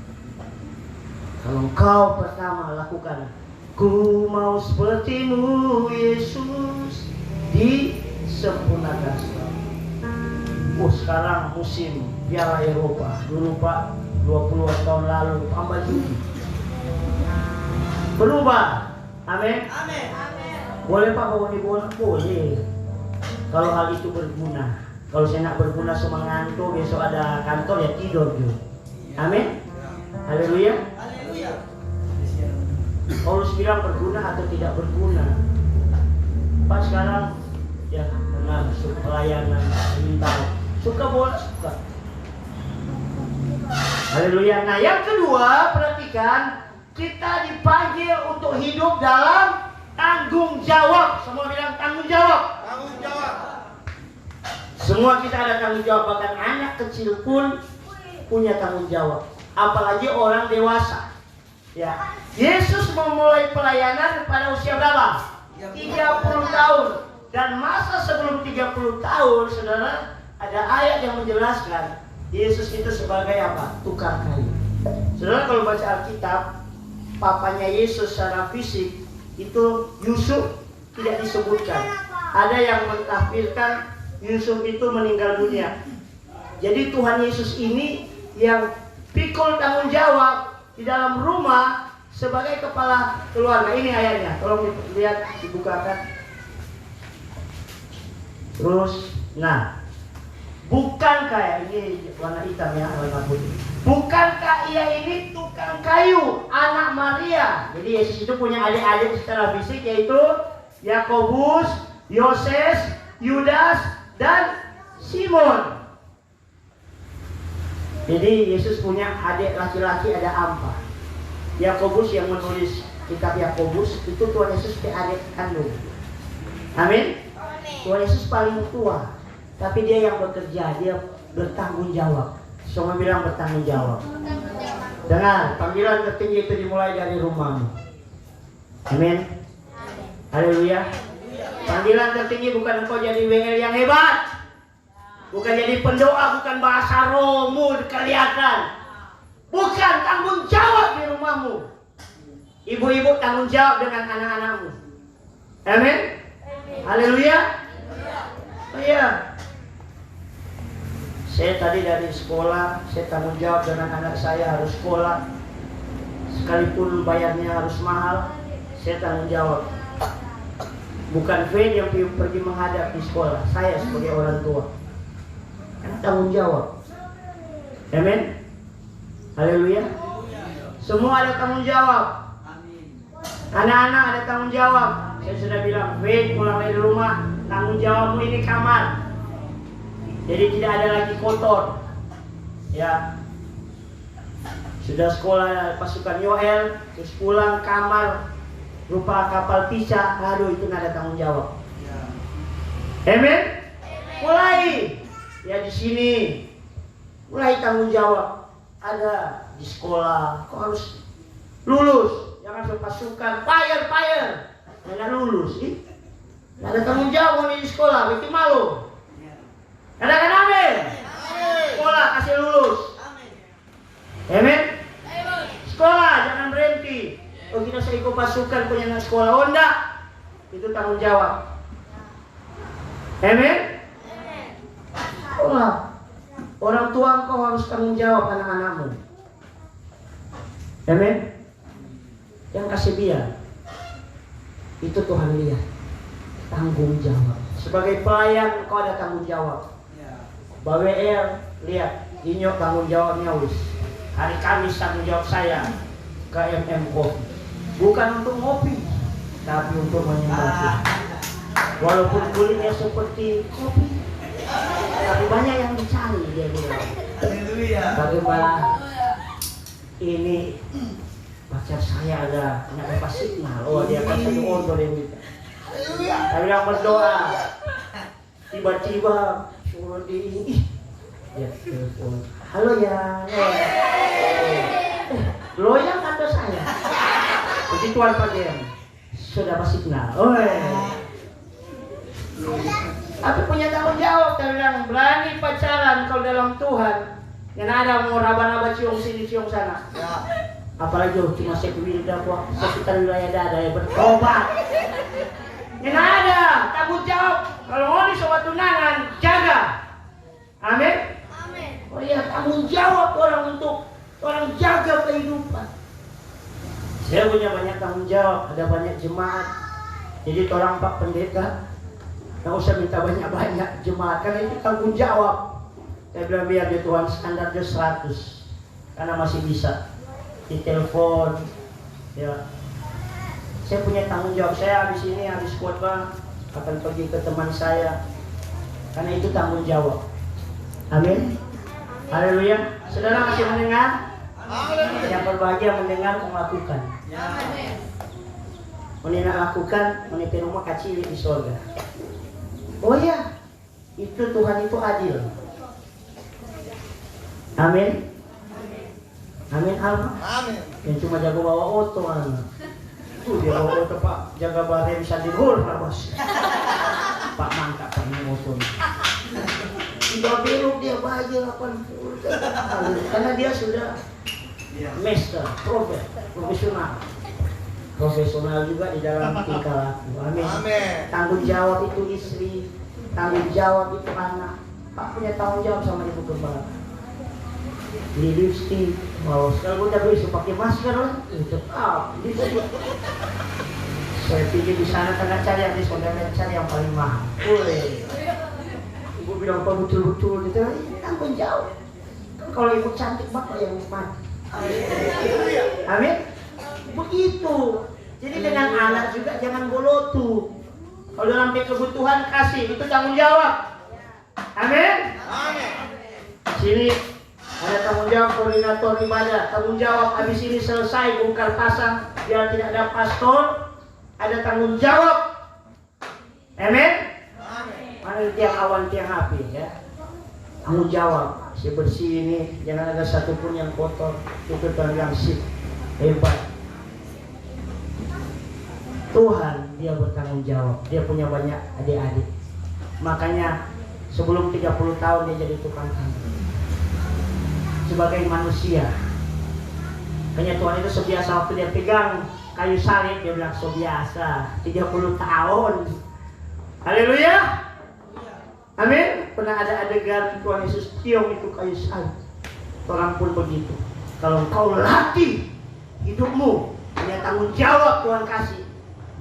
Kalau kau pertama lakukan, ku mau sepertimu Yesus, disempurnakan. Sekarang musim Piala Eropa. Dulu Pak 20 tahun lalu tambah judi. Berubah. Amin. Boleh Pak bawa di bola? Boleh. Kalau hal itu berguna. Kalau saya nak berguna cuma ngantuk, besok ada kantor ya tidur juga. Amin. Haleluya. Paulus bilang berguna atau tidak berguna. Pak sekarang ya benar pelayanan minta suka bola suka. Haleluya. Nah yang kedua perhatikan, kita dipanggil untuk hidup dalam tanggung jawab. Semua bilang tanggung jawab. Tanggung jawab. Semua kita ada tanggung jawab, bahkan anak kecil pun punya tanggung jawab. Apalagi orang dewasa. Ya, Yesus memulai pelayanan pada usia berapa? 30 tahun. Dan masa sebelum 30 tahun, saudara, ada ayat yang menjelaskan Yesus itu sebagai apa? Tukang kayu. Saudara kalau baca Alkitab, papanya Yesus secara fisik itu Yusuf tidak disebutkan. Ada yang mentafsirkan Yusuf itu meninggal dunia. Jadi Tuhan Yesus ini yang pikul tanggung jawab di dalam rumah sebagai kepala keluarga. Ini ayatnya, tolong lihat, dibukakan. Terus, nah, bukankah ini warna hitam ya, warna putih? Bukankah ia ini tukang kayu, anak Maria? Jadi Yesus itu punya adik-adik secara fisik yaitu Yakobus, Yoses, Yudas, dan Simon. Jadi Yesus punya adik laki-laki ada 4. Yakobus yang menulis kitab Yakobus itu Tuhan Yesus ke adik kandung. Amin. Tuhan Yesus paling tua, tapi dia yang bekerja, dia bertanggung jawab. Semua bilang bertanggung jawab. Dengar, panggilan tertinggi itu dimulai dari rumahmu. Amin. Haleluya. Panggilan tertinggi bukan engkau jadi WL yang hebat. Bukan jadi pendoa, bukan bahasa rohmu kelihatan. Bukan, tanggung jawab di rumahmu. Ibu-ibu tanggung jawab dengan anak-anakmu. Amin. Haleluya. Oh iya. Saya tadi dari sekolah, saya tanggung jawab dengan anak saya harus sekolah. Sekalipun bayarnya harus mahal, saya tanggung jawab. Bukan Fred yang pergi menghadap di sekolah, saya sebagai orang tua. Tanggung jawab. Amin. Haleluya. Semua ada tanggung jawab. Anak-anak ada tanggung jawab. Saya sudah bilang, Fred pulang dari rumah, tanggung jawabmu ini kamar. Jadi tidak ada lagi kotor. Ya. Sudah sekolah pasukan Yoel, terus pulang kamar rupa kapal pisah. Aduh, itu tidak ada tanggung jawab. Amin. Mulai. Ya di sini mulai tanggung jawab. Ada di sekolah, kau harus lulus. Jangan berpasukan fire. Jangan lulus, sih. Nggak ada tanggung jawab di sekolah, bikin malu. Katakan amin. Sekolah kasih lulus. Amin. Sekolah jangan berhenti. Oh kita saya ikut pasukan punya anak sekolah, oh enggak. Itu tanggung jawab. Amin. Orang tua engkau harus tanggung jawab anak-anakmu. Amin. Yang kasih biar itu Tuhan lihat. Tanggung jawab. Sebagai pelayan engkau ada tanggung jawab. BWR lihat, Inyo tanggung jawabnya wis. Hari Kamis tanggung jawab saya ke MM Coffee. Bukan untuk ngopi, tapi untuk menyembah. Walaupun kulitnya seperti kopi, tapi banyak yang dicari, dia bilang. Haleluya. Bagaimana ini pacar saya ada punya signal. Oh, dia kan satu order yang gitu. Tapi yang berdoa, tiba-tiba suruh di ya telepon. Halo ya. Loyang atau saya? Puji Tuhan Pak Jem. Sudah dapat signal. Tapi punya tanggung jawab, dia bilang berani pacaran kalau dalam Tuhan. Yang ada mau raba-raba cium sini cium sana. Apalagi cuma sekali dakwah, sekitar wilayah dada ya bertobat. Yang ada tanggung jawab. Kalau mau di sobat tunangan, jaga. Amin. Oh iya, tanggung jawab orang untuk orang jaga kehidupan. Saya punya banyak tanggung jawab, ada banyak jemaat. Jadi orang Pak Pendeta, nggak usah minta banyak-banyak jemaat, karena itu tanggung jawab. Saya bilang biar di Tuhan standarnya 100, karena masih bisa ditelepon. Ya, saya punya tanggung jawab. Saya habis ini habis khotbah akan pergi ke teman saya, karena itu tanggung jawab. Amin. Haleluya. Saudara masih mendengar? Yang berbahagia mendengar melakukan. Menina lakukan, meniti rumah kecil di surga. Oh ya, itu Tuhan itu adil. Amin. Amin. Amin. Yang cuma jago bawa oto anak. Tuh dia bawa oto Pak, jaga bareng bisa dihur bos. Pak mangkak pakai motor. Tidak belok dia bahagia 80. Karena dia sudah master, profesional juga di dalam tingkah laku. Amin. Tanggung jawab itu istri, tanggung jawab itu anak. Pak punya tanggung jawab sama ibu gembala. Beli lipstick, mau kalau udah beli pakai masker lah, tetap. Saya pikir di sana karena cari yang di saudara cari yang paling mahal. Ibu bilang apa betul-betul gitu, tanggung jawab. Kalau ibu cantik bapak yang nikmat. Amin. Begitu. Jadi dengan anak juga jangan bolotu. Kalau dalam kebutuhan kasih, itu tanggung jawab. Amin. Sini ada tanggung jawab koordinator ibadah. Tanggung jawab habis ini selesai bongkar pasang biar tidak ada pastor. Ada tanggung jawab. Amin. Mana tiang awan tiang api ya. Tanggung jawab. Si bersih ini jangan ada satupun yang kotor. Itu Tuhan yang sip hebat. Tuhan dia bertanggung jawab. Dia punya banyak adik-adik. Makanya sebelum 30 tahun dia jadi tukang tanggung. Sebagai manusia. Makanya Tuhan itu sebiasa waktu dia pegang kayu salib dia bilang sebiasa 30 tahun. Haleluya. Amin. Pernah ada adegan Tuhan Yesus cium itu kayu salib. Orang pun begitu. Kalau engkau latih hidupmu, punya tanggung jawab Tuhan kasih.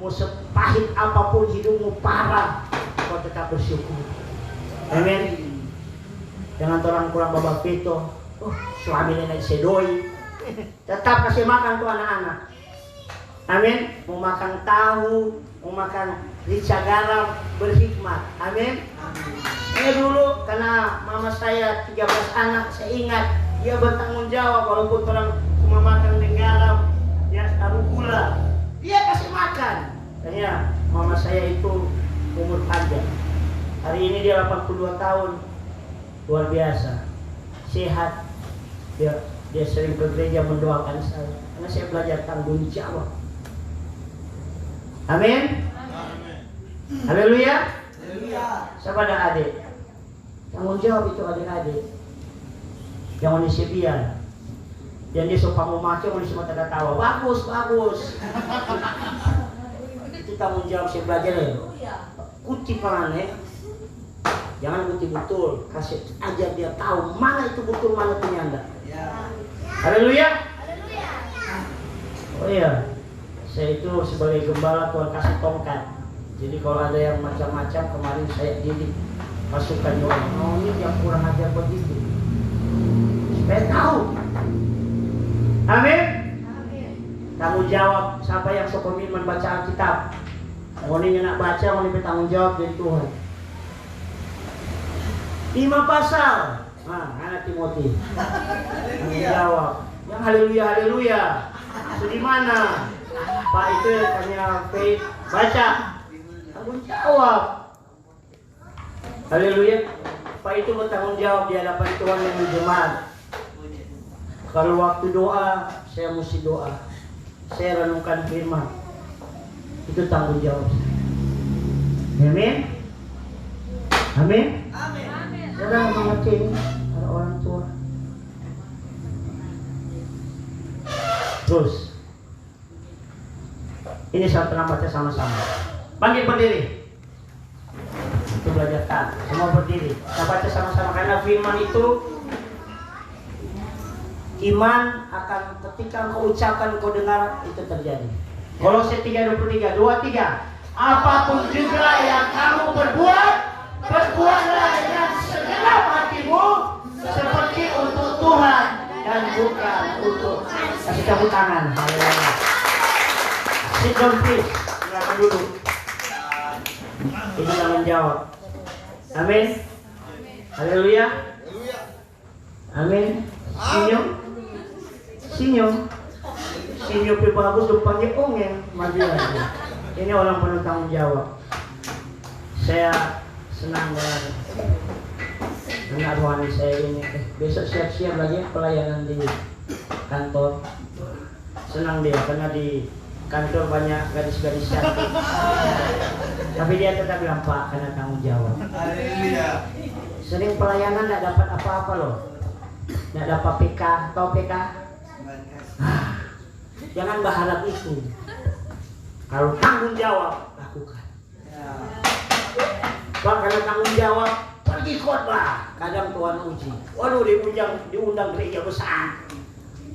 Mau sepahit apapun hidupmu parah, kau tetap bersyukur. Amin. Jangan orang kurang babak pito. Suami nenek sedoi. Tetap kasih makan tuh anak-anak. Amin. Mau makan tahu, mau makan rica garam, berhikmat. Amin. Ini dulu karena mama saya 13 anak, saya ingat dia bertanggung jawab walaupun orang cuma makan dengan garam, ya taruh gula, dia kasih makan. Tanya mama saya itu umur panjang. Hari ini dia 82 tahun, luar biasa, sehat. Dia sering ke gereja mendoakan saya karena saya belajar tanggung jawab. Amin. Haleluya. Siapa ada adik? Tanggung jawab itu adik-adik. Jangan disebian. Dan dia suka mau macam, dia semua tak tawa. Bagus. Itu tanggung jawab saya belajar ya. Kutip aneh. Jangan kutip betul. Kasih ajar dia tahu mana itu betul, mana penyanda. Haleluya. Oh iya. Saya itu sebagai gembala Tuhan kasih tongkat. Jadi kalau ada yang macam-macam kemarin saya didik pasukan orang. Oh ini yang kurang ajar begitu. Supaya tahu. Amin. tanggung jawab siapa yang sekomitmen baca Alkitab. Mau nak baca, mau tanggung jawab dari Tuhan. 5 pasal. Anak Timothy. Tanggung jawab. Yang haleluya haleluya. Itu di mana? Pak itu tanya Faith, baca. Tanggung jawab. Haleluya. Pak itu bertanggung jawab di hadapan Tuhan yang jemaat. Kalau waktu doa, saya mesti doa. Saya renungkan firman. Itu tanggung jawab saya. Amin. Amin. Saudara mengerti ini para orang tua. Terus, ini saya pernah baca sama-sama. Bangkit berdiri. Itu belajar taat. Semua berdiri. Kita baca sama-sama karena firman itu iman akan ketika kau ucapkan, kau dengar, itu terjadi. Kolose 3:23, 2-3. Apapun juga yang kamu berbuat, berbuatlah dengan segenap hatimu seperti untuk Tuhan dan bukan untuk. Kasih tepuk tangan. Haleluya. Sit down please. Silakan duduk. Ini tanggung jawab. Amin. Haleluya. Amin. Senyum. Senyum bagus depannya ongeng maju lagi. Ini orang penuh tanggung jawab. Saya senang dengan anak rohani saya ini. Besok siap-siap lagi pelayanan di kantor. Senang dia karena di kantor banyak gadis-gadis cantik. Tapi dia tetap bilang, Pak, karena tanggung jawab. Sering pelayanan tidak dapat apa-apa loh. Tidak dapat PK, tahu PK? Jangan berharap itu. Kalau tanggung jawab, lakukan. Pak, karena tanggung jawab, pergi khotbah. Kadang Tuhan uji. Waduh, diundang gereja besar.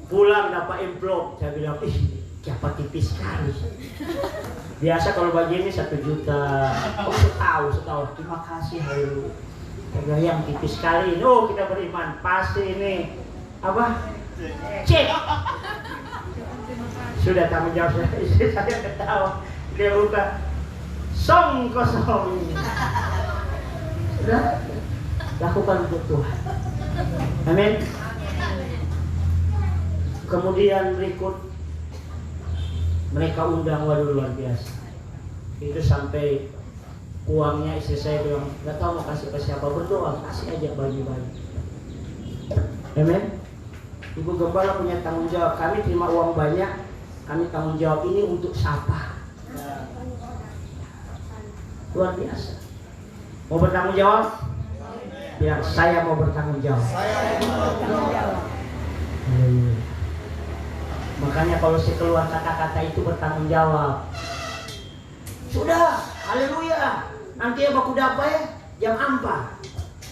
Pulang dapat amplop. Saya bilang, siapa tipis sekali. Biasa kalau bagi ini 1 juta. Setahun. Terima kasih, haleluya. Karena yang tipis sekali. Oh, kita beriman. Pasti ini apa? Cek. Sudah tanggung jawab saya. Istri saya ketawa. Dia buka. Song kosong. Sudah. Lakukan untuk Tuhan. Amin. Kemudian berikut mereka undang, waduh luar biasa. Itu sampai uangnya istri saya bilang, nggak tahu mau kasih ke siapa, berdoa kasih aja bagi-bagi. Amin. Ibu Gembala punya tanggung jawab. Kami terima uang banyak, kami tanggung jawab ini untuk siapa? Luar biasa. Mau bertanggung jawab? Bilang saya mau bertanggung jawab. Makanya kalau saya keluar kata-kata itu bertanggung jawab. Sudah, haleluya. Nanti ya baku dapat jam 4,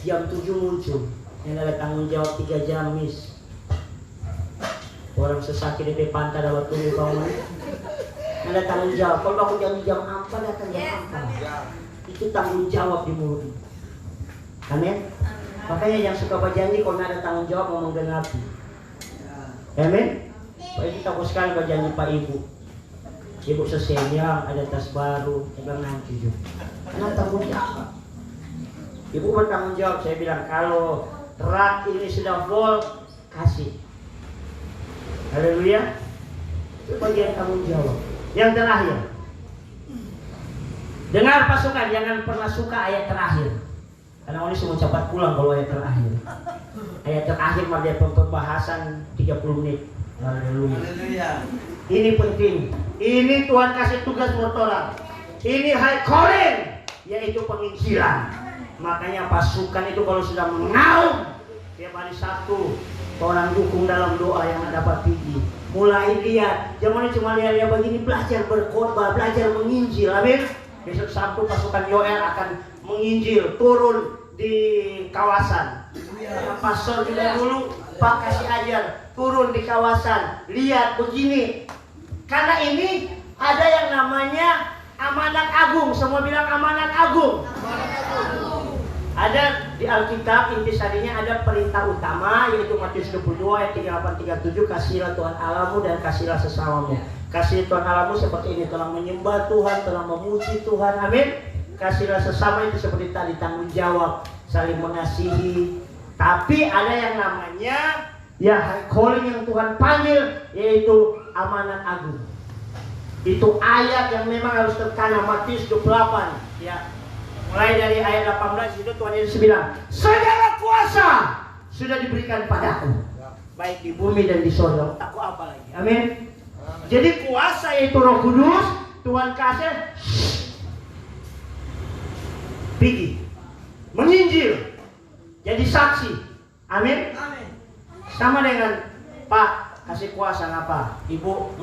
jam 7 muncul. Yang ada tanggung jawab 3 jam miss. Orang sesakit di pantai ada waktu di bangun. Ada tanggung jawab. Kalau baku jam 4 datang jam 4. Itu tanggung jawab di mulut. Amin. Makanya yang suka berjanji kalau ada tanggung jawab mau menggenapi. Amin. Pak Ibu takut sekali berjanji Pak Ibu. Ibu seseniang ada tas baru, jangan nanti juga. Karena tanggung jawab. Ibu bertanggung jawab. Saya bilang kalau rak ini sudah full, kasih. Haleluya. Itu bagian tanggung jawab. Yang terakhir, dengar pasukan, jangan pernah suka ayat terakhir. Karena ini semua cepat pulang kalau ayat terakhir. Ayat terakhir dia pembahasan 30 menit. Haleluya. Ini penting. Ini Tuhan kasih tugas buat orang. Ini high calling, yaitu penginjilan. Makanya pasukan itu kalau sudah mengaum tiap hari Sabtu, orang dukung dalam doa yang dapat tinggi. Mulai lihat, jangan cuma lihat begini, belajar berkhotbah, belajar menginjil. Amin. Besok Sabtu pasukan Yoel akan menginjil, turun di kawasan. Pastor juga dulu, Pak kasih ajar, turun di kawasan, lihat begini. Karena ini ada yang namanya amanat agung. Semua bilang amanat agung. Ada di Alkitab intisarinya ada perintah utama, yaitu Matius 22 ayat 38-37, kasihlah Tuhan Allahmu dan kasihlah sesamamu. Kasih Tuhan Allahmu seperti ini, telah menyembah Tuhan, telah memuji Tuhan. Amin. Kasihlah sesama itu seperti tadi, tanggung jawab, saling mengasihi. Tapi ada yang namanya ya calling yang Tuhan panggil, yaitu amanat agung. Itu ayat yang memang harus tertanam. Matius 28 ya. Mulai dari ayat 18 itu Tuhan Yesus bilang, segala kuasa sudah diberikan padaku, baik di bumi dan di surga. Aku apa lagi? Amin. Jadi kuasa itu Roh Kudus Tuhan kasih, pergi menginjil, jadi saksi. Amin. Sama dengan Pak kasih kuasa ngapa? Ibu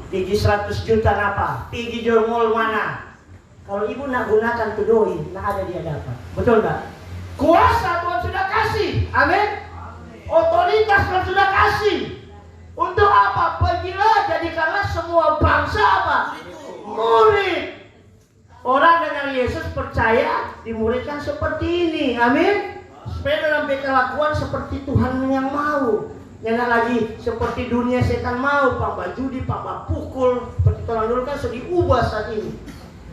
pergi 100 juta ngapa? Pergi jormol mana? Kalau ibu nak gunakan tu doi, nak ada dia dapat. Betul tak? Kuasa Tuhan sudah kasih. Amin. Otoritas Tuhan sudah kasih. Untuk apa? Pergilah, jadikanlah semua bangsa apa? Murid. Orang dengan Yesus percaya dimuridkan seperti ini. Amin. Supaya dalam kelakuan seperti Tuhan yang mau. Jangan lagi seperti dunia setan mau. Pamba judi, pamba pukul. Seperti orang dulu kan sudah diubah saat ini.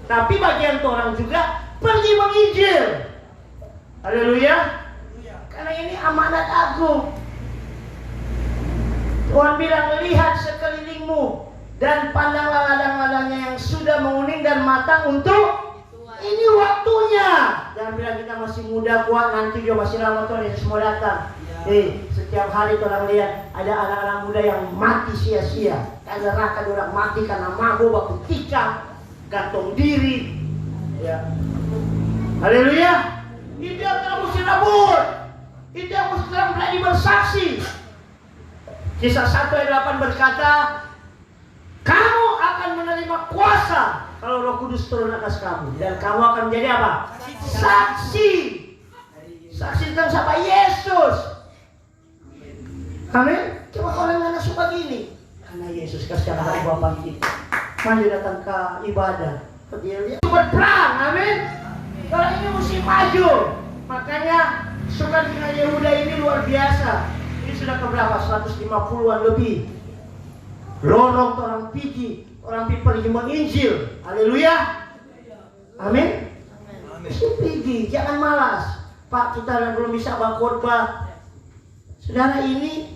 Tapi bagian orang juga pergi menginjil. Haleluya. Karena ini amanat agung. Tuhan bilang, lihat sekelilingmu dan pandanglah ladang-ladangnya yang sudah menguning dan matang untuk ini waktunya. Jangan bilang kita masih muda kuat, nanti juga masih lama Tuhan Yesus mau datang. Setiap hari orang lihat ada anak-anak muda yang mati sia-sia. Karena neraka orang mati karena mabuk, baku tikam, gantung diri. Ya. Haleluya. Itu yang kamu mesti nabur. Itu yang mesti berani bersaksi. Kisah 1 ayat 8 berkata, kamu akan menerima kuasa kalau Roh Kudus turun atas kamu, dan kamu akan menjadi apa? Saksi. Saksi tentang siapa? Yesus. Amin. Coba kalau yang anak suka gini, karena Yesus kasih anak Bapa kita. Maju datang ke ibadah. Dia berperang. Amin. Kalau ini mesti maju. Makanya suka dengan Yehuda ini luar biasa. Ini sudah keberapa? 150-an lebih. Lorong orang pergi menginjil. Haleluya. Amin. Pergi, jangan malas. Pak, kita belum bisa berkhotbah. Saudara, ini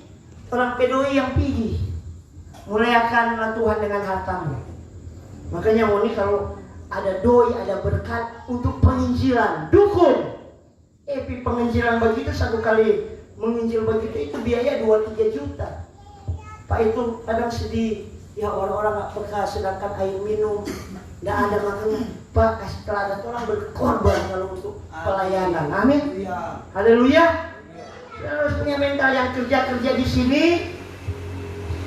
orang pedoi yang pergi. Muliakanlah Tuhan dengan hartamu. Makanya mau ini kalau ada doi, ada berkat untuk penginjilan, dukung. Penginjilan begitu satu kali menginjil begitu itu biaya 2-3 juta. Pak, itu kadang sedih. Ya orang-orang gak peka, sedangkan air minum gak ada makanya. Pak, kasih teladan orang berkorban kalau untuk pelayanan. Amin. Haleluya. Harus punya mental yang kerja di sini.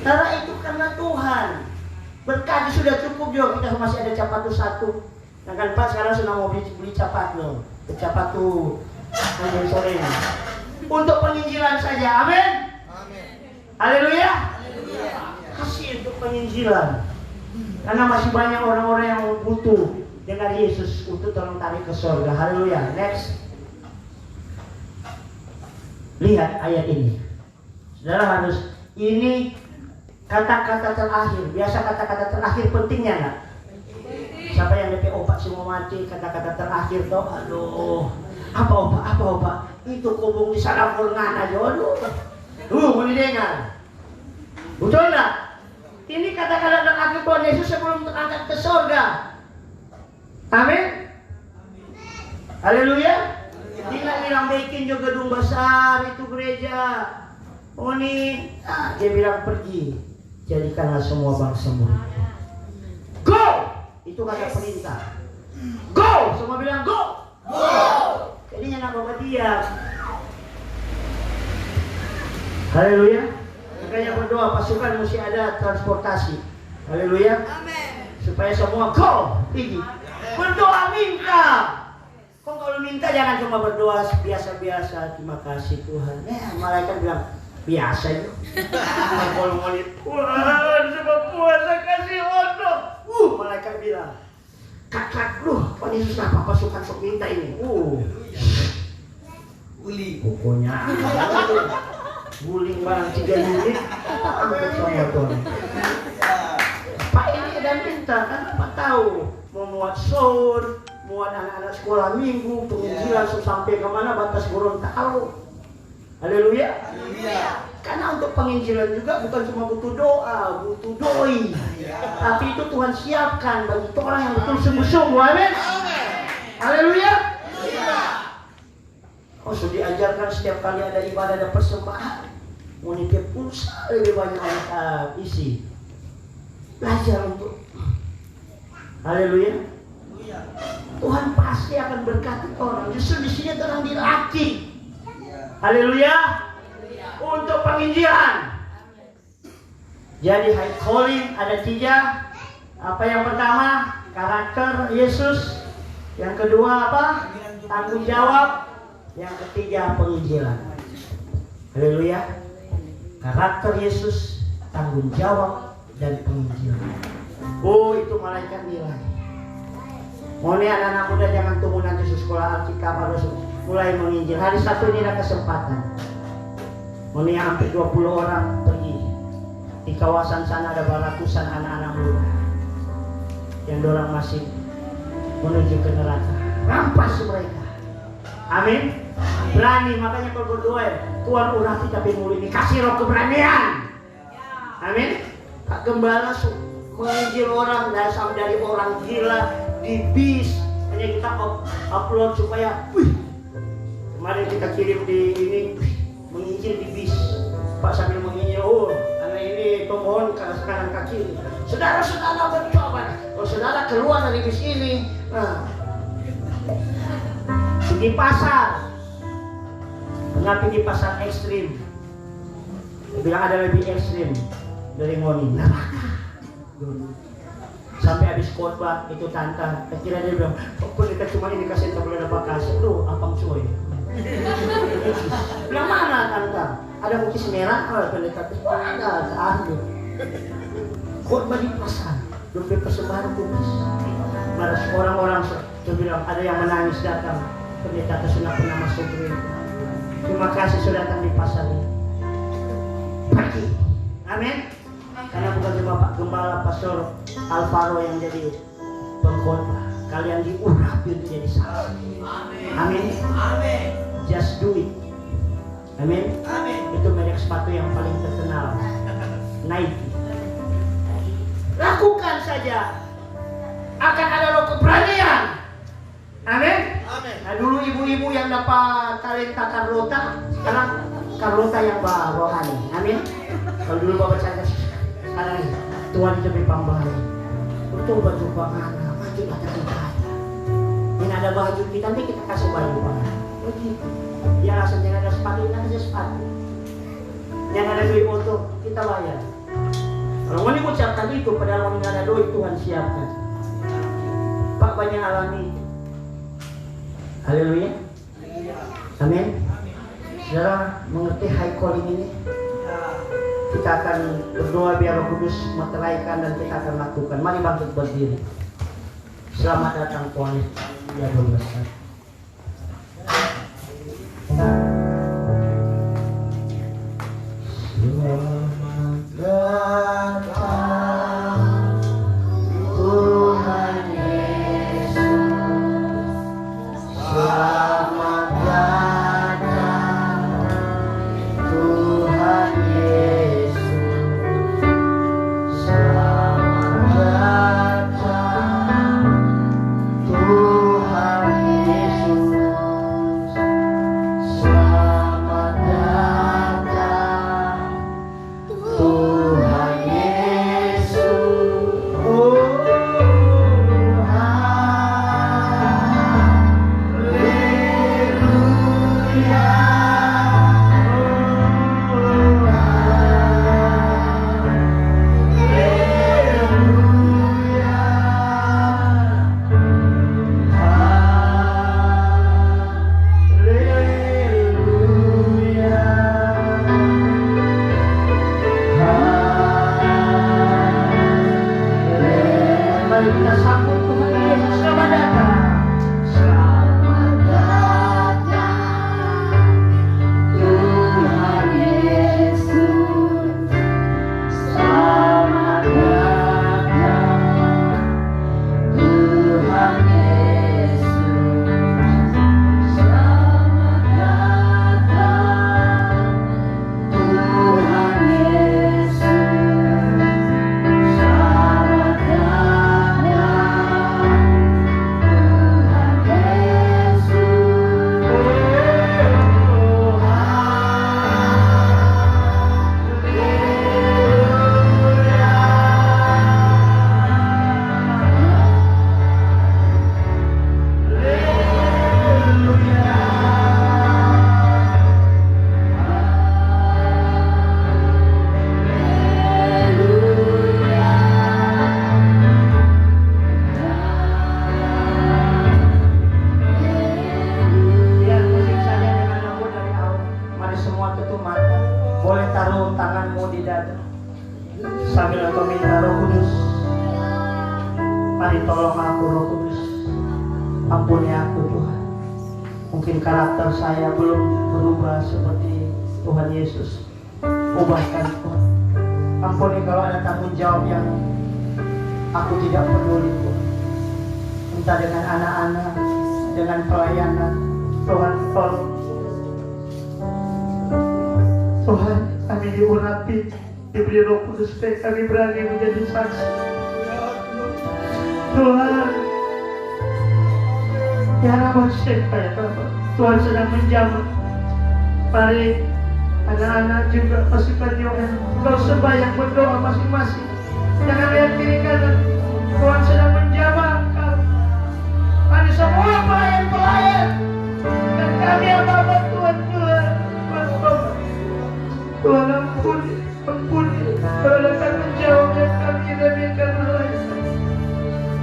Karena itu karena Tuhan. Berkat sudah cukup juga, kita masih ada capatu 1. Nah kan Pak sekarang sudah mau beli capatu. Capatu nanti sore ini. Untuk penginjilan saja. Amin. Haleluya. Kasih untuk penginjilan. Karena masih banyak orang-orang yang butuh dengan Yesus untuk tolong tarik ke surga. Haleluya. Next. Lihat ayat ini. Saudara harus, ini kata-kata terakhir. Biasa kata-kata terakhir pentingnya enggak? Siapa yang DP opak semua mati, kata-kata terakhir toh. Aduh. Apa opak? Itu kubung di sana ngana aja. Aduh. Mau didengar. Betul enggak? Ini kata-kata terakhir Tuhan Yesus sebelum terangkat ke surga. Amin. Haleluya. Dia bilang bikin juga gedung besar itu gereja. Oh nih, dia bilang pergi, jadikanlah semua bangsa murid. Go, itu kata perintah. Go, semua bilang go. Jadinya nak bawa diam. Haleluya. Makanya berdoa pasukan mesti ada transportasi. Haleluya. Supaya semua go, pergi. Berdoa minta. Kok kalau minta jangan cuma berdoa biasa-biasa, terima kasih Tuhan. Malaikat bilang biasa itu. Kalau mau Tuhan sebab puasa kasih honor. Malaikat bilang, kakak lu, Tuhan Yesus apa pasukan sok minta ini. Uli. Pokoknya guling barang 3 unit. Angkat sama Tuhan. Pak kita kan apa tahu mau muat sound, muat anak-anak sekolah minggu, penginjilan sampai kemana batas Gorontalo. Haleluya. Karena untuk penginjilan juga bukan cuma butuh doa, butuh doi. Tapi itu Tuhan siapkan bagi orang yang betul sungguh-sungguh. Amin. Haleluya. Oh, sudah diajarkan setiap kali ada ibadah, ada persembahan. Mau nitip pulsa lebih banyak isi. Belajar untuk. Haleluya. Tuhan pasti akan berkati orang. Justru di sini orang dilatih. Haleluya. Untuk penginjilan. Jadi high calling ada 3. Apa yang pertama? Karakter Yesus. Yang kedua apa? Tanggung jawab. Yang ketiga penginjilan. Haleluya. Karakter Yesus, tanggung jawab, dan penginjilan. Oh, itu malaikat nilai. Mohon ya anak-anak muda jangan tunggu nanti sekolah Alkitab harus mulai menginjil. Hari Sabtu ini ada kesempatan. Mohon ya hampir 20 orang pergi. Di kawasan sana ada ratusan anak-anak muda yang dorang masih menuju ke neraka. Rampas mereka. Amin. Berani, makanya kalau berdoa Tuhan urapi tapi mulut ini kasih roh keberanian. Amin. Pak Gembala menginjil orang dari orang gila di bis, hanya kita upload supaya kemarin kita kirim di ini menginjil di bis. Pak sambil menginjil, karena ini pemohon kanan kaki. Saudara-saudara bercoba. Kalau saudara keluar dari bis ini, di pasar. Kenapa di pasar ekstrim? Dia bilang ada lebih ekstrim dari Moni, neraka. Sampai habis khotbah itu tante, kira dia bilang, kok kita cuma ini kasih tabel ada kasih, tuh apang cuy. Bilang mana tante? Ada kukis merah, pendeta itu ada, ada. Khotbah di pasar, lebih persembahan kukis. Malah orang-orang bilang ada yang menangis datang, pendeta itu sudah pernah masuk gereja. Terima kasih sudah datang di pasar ini. Pergi. Amin. Karena bukan cuma Pak Gembala, Pastor Alvaro yang jadi pengkhotbah. Kalian diurapi untuk jadi saksi. Amin. Amin. Just do it. Amin. Amin. Itu merek sepatu yang paling terkenal. Nike. Lakukan saja. Akan ada roh keberanian. Amin. Nah, dulu ibu-ibu yang dapat talenta Carlota, sekarang Carlota yang rohani. Amin. Kalau dulu bapak saya sekarang Tuhan lebih pambahai. Betul baju panganan, maju atas kita. Ini ada baju kita, nanti kita kasih baju panganan. Begitu. Ya rasanya ada sepatu, kita kasih sepatu. Yang ada duit foto, kita bayar. Kalau mau mengucapkan itu, padahal mau ada duit Tuhan siapkan. Pak banyak alami. Haleluya. Amin. Saudara mengerti high calling ini? Kita akan berdoa biar Roh Kudus meteraikan dan kita akan lakukan. Mari bangkit berdiri. Selamat datang Tuhan. Ya besar. Selamat datang Tuhan Yesus. Selamat datang Tuhan Yesus. Selamat datang Tuhan Yesus. Selamat datang Tuhan Yesus. Oh, mari kita sambut Tuhan Yesus. Selamat datang. Selamat datang Boleh taruh tanganmu di dada sambil engkau minta Roh Kudus. Mari tolong aku Roh Kudus, ampuni aku Tuhan. Mungkin karakter saya belum berubah seperti Tuhan Yesus. Ubahkan Tuhan. Ampuni kalau ada tanggung jawab yang aku tidak peduli Tuhan. Entah dengan anak-anak, dengan pelayanan, Tuhan tolong. Tuhan, kami diurapi, diberi Roh Kudus supaya kami berani menjadi saksi. Tuhan, ya Rabbi, Tuhan sedang menjamah. Mari anak-anak juga masih berdoa. Kau sembahyang berdoa masing-masing. Jangan lihat kiri kanan. Tuhan sedang menjamah engkau. Mari semua pelayan-pelayan dan kami yang Bapa Tuhan, Tuhan ampuni, kalau tanggung jawab yang kami remehkan lain.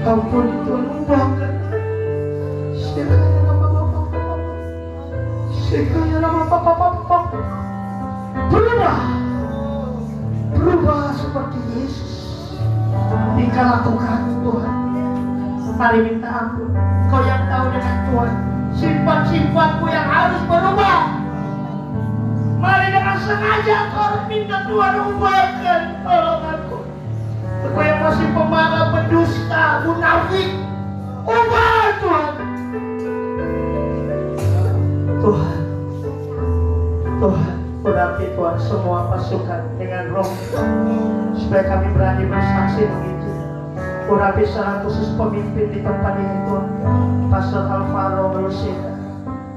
Ampuni Tuhan, ubahkan. Sekaya nama Papa. Berubah seperti Yesus. Tingkah lakukan Tuhan. Mari minta ampun. Kau yang tahu dengan Tuhan sifat-sifatmu yang harus berubah. Mari dengan sengaja kau minta Tuhan ubahkan. Tolong aku. Aku yang masih pemarah, pendusta, munafik, ubah Tuhan. Tuhan, urapi Tuhan semua pasukan dengan Roh, supaya kami berani bersaksi begitu. Urapi secara khusus pemimpin di tempat ini Tuhan, Pastor Alvaro Rosita,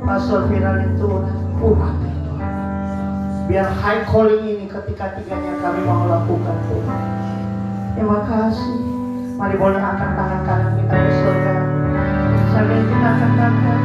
Pastor Firalin Tuhan, urapi Tuhan. Biar high calling ini ketika-tiganya kami mau lakukan Tuhan. Terima kasih. Mari boleh angkat tangan kanan kita ke surga sambil kita katakan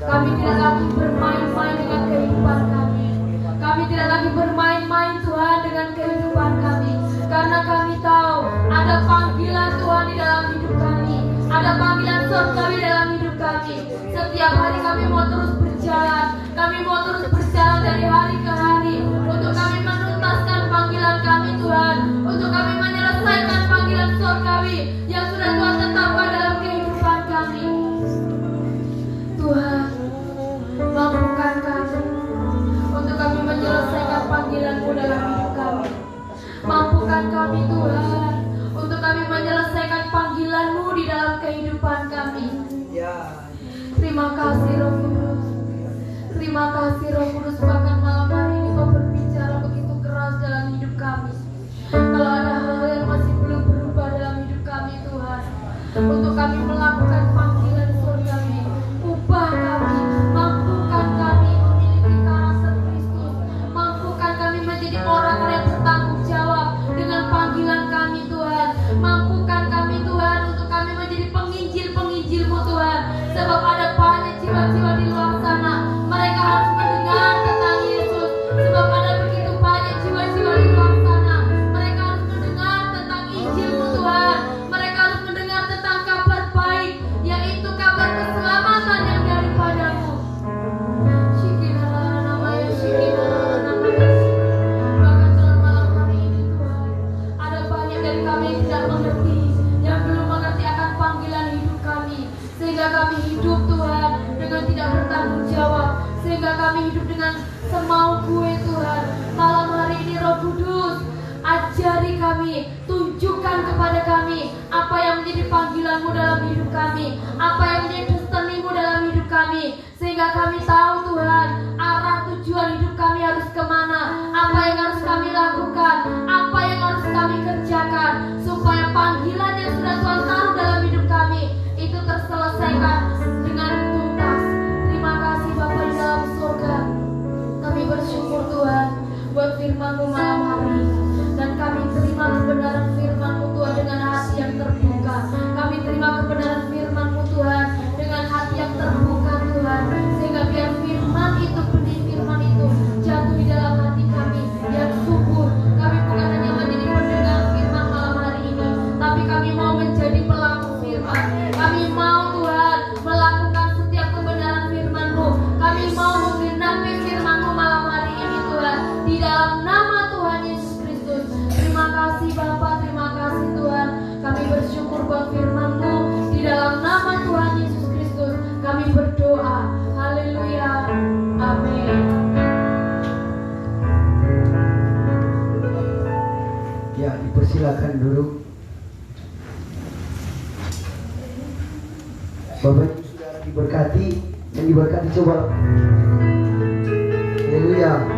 kami tidak lagi bermain-main dengan kehidupan kami. Kami tidak lagi bermain-main Tuhan dengan kehidupan kami. Karena kami tahu ada panggilan Tuhan di dalam hidup kami. Ada panggilan surgawi dalam hidup kami. Setiap hari kami mau terus berjalan. Kami mau terus berjalan dari hari ke hari. Untuk kami menuntaskan panggilan kami Tuhan. Untuk kami menyelesaikan panggilan surgawi yang sudah Tuhan tetapkan dalam kehidupan kami. Tuhan, mampukan kami untuk kami menyelesaikan panggilan-Mu dalam hidup kami. Mampukan kami Tuhan untuk kami menyelesaikan panggilan-Mu di dalam kehidupan kami. Terima kasih Roh Kudus. Terima kasih Roh Kudus, bahkan malam hari ini Kau berbicara begitu keras dalam hidup kami. Kalau ada hal-hal yang masih belum berubah dalam hidup kami Tuhan, untuk kami melakukan panggilan surgawi, ubah kami, mampukan kami memiliki karakter Kristus, mampukan kami menjadi orang-orang yang bertanggung jawab dengan panggilan kami Tuhan. Mampukan kami Tuhan untuk kami menjadi penginjil-penginjil-Mu Tuhan. Sebab ada banyak jiwa-jiwa di luar sana, mereka harus mendengar tentang Yesus. Sebab ada sehingga kami hidup dengan semau gue Tuhan. Malam hari ini Roh Kudus, ajari kami, tunjukkan kepada kami apa yang menjadi panggilan-Mu dalam hidup kami, apa yang menjadi destiny-Mu dalam hidup kami, sehingga kami tahu Tuhan arah tujuan hidup kami harus kemana, apa yang harus kami lakukan, apa yang harus kami kerjakan, supaya panggilan yang sudah Tuhan taruh dalam hidup kami itu terselesaikan dengan tuntas. Terima kasih Bapa di dalam surga. Kami bersyukur Tuhan buat firman-Mu malam hari ini. Dan kami terima kebenaran firman-Mu Tuhan dengan hati yang terbuka. Kami terima kebenaran firman-Mu Tuhan dengan hati yang terbuka Tuhan. Sehingga biar firman itu, benih firman itu jatuh di dalam hati kami yang subur. Kami bukan hanya menjadi pendengar firman malam hari ini, tapi kami mau menjadi pelaku firman. Kami mau Tuhan melakukan setiap kebenaran firman-Mu. Kami mau menggenapi firman-Mu malam hari ini Tuhan, di dalam nama Tuhan Yesus. Terima kasih Bapa, terima kasih Tuhan. Kami bersyukur buat firman-Mu. Di dalam nama Tuhan Yesus Kristus kami berdoa. Haleluya. Amin. Ya, dipersilakan duduk. Bapak Ibu sudah diberkati dan diberkati, coba. Haleluya.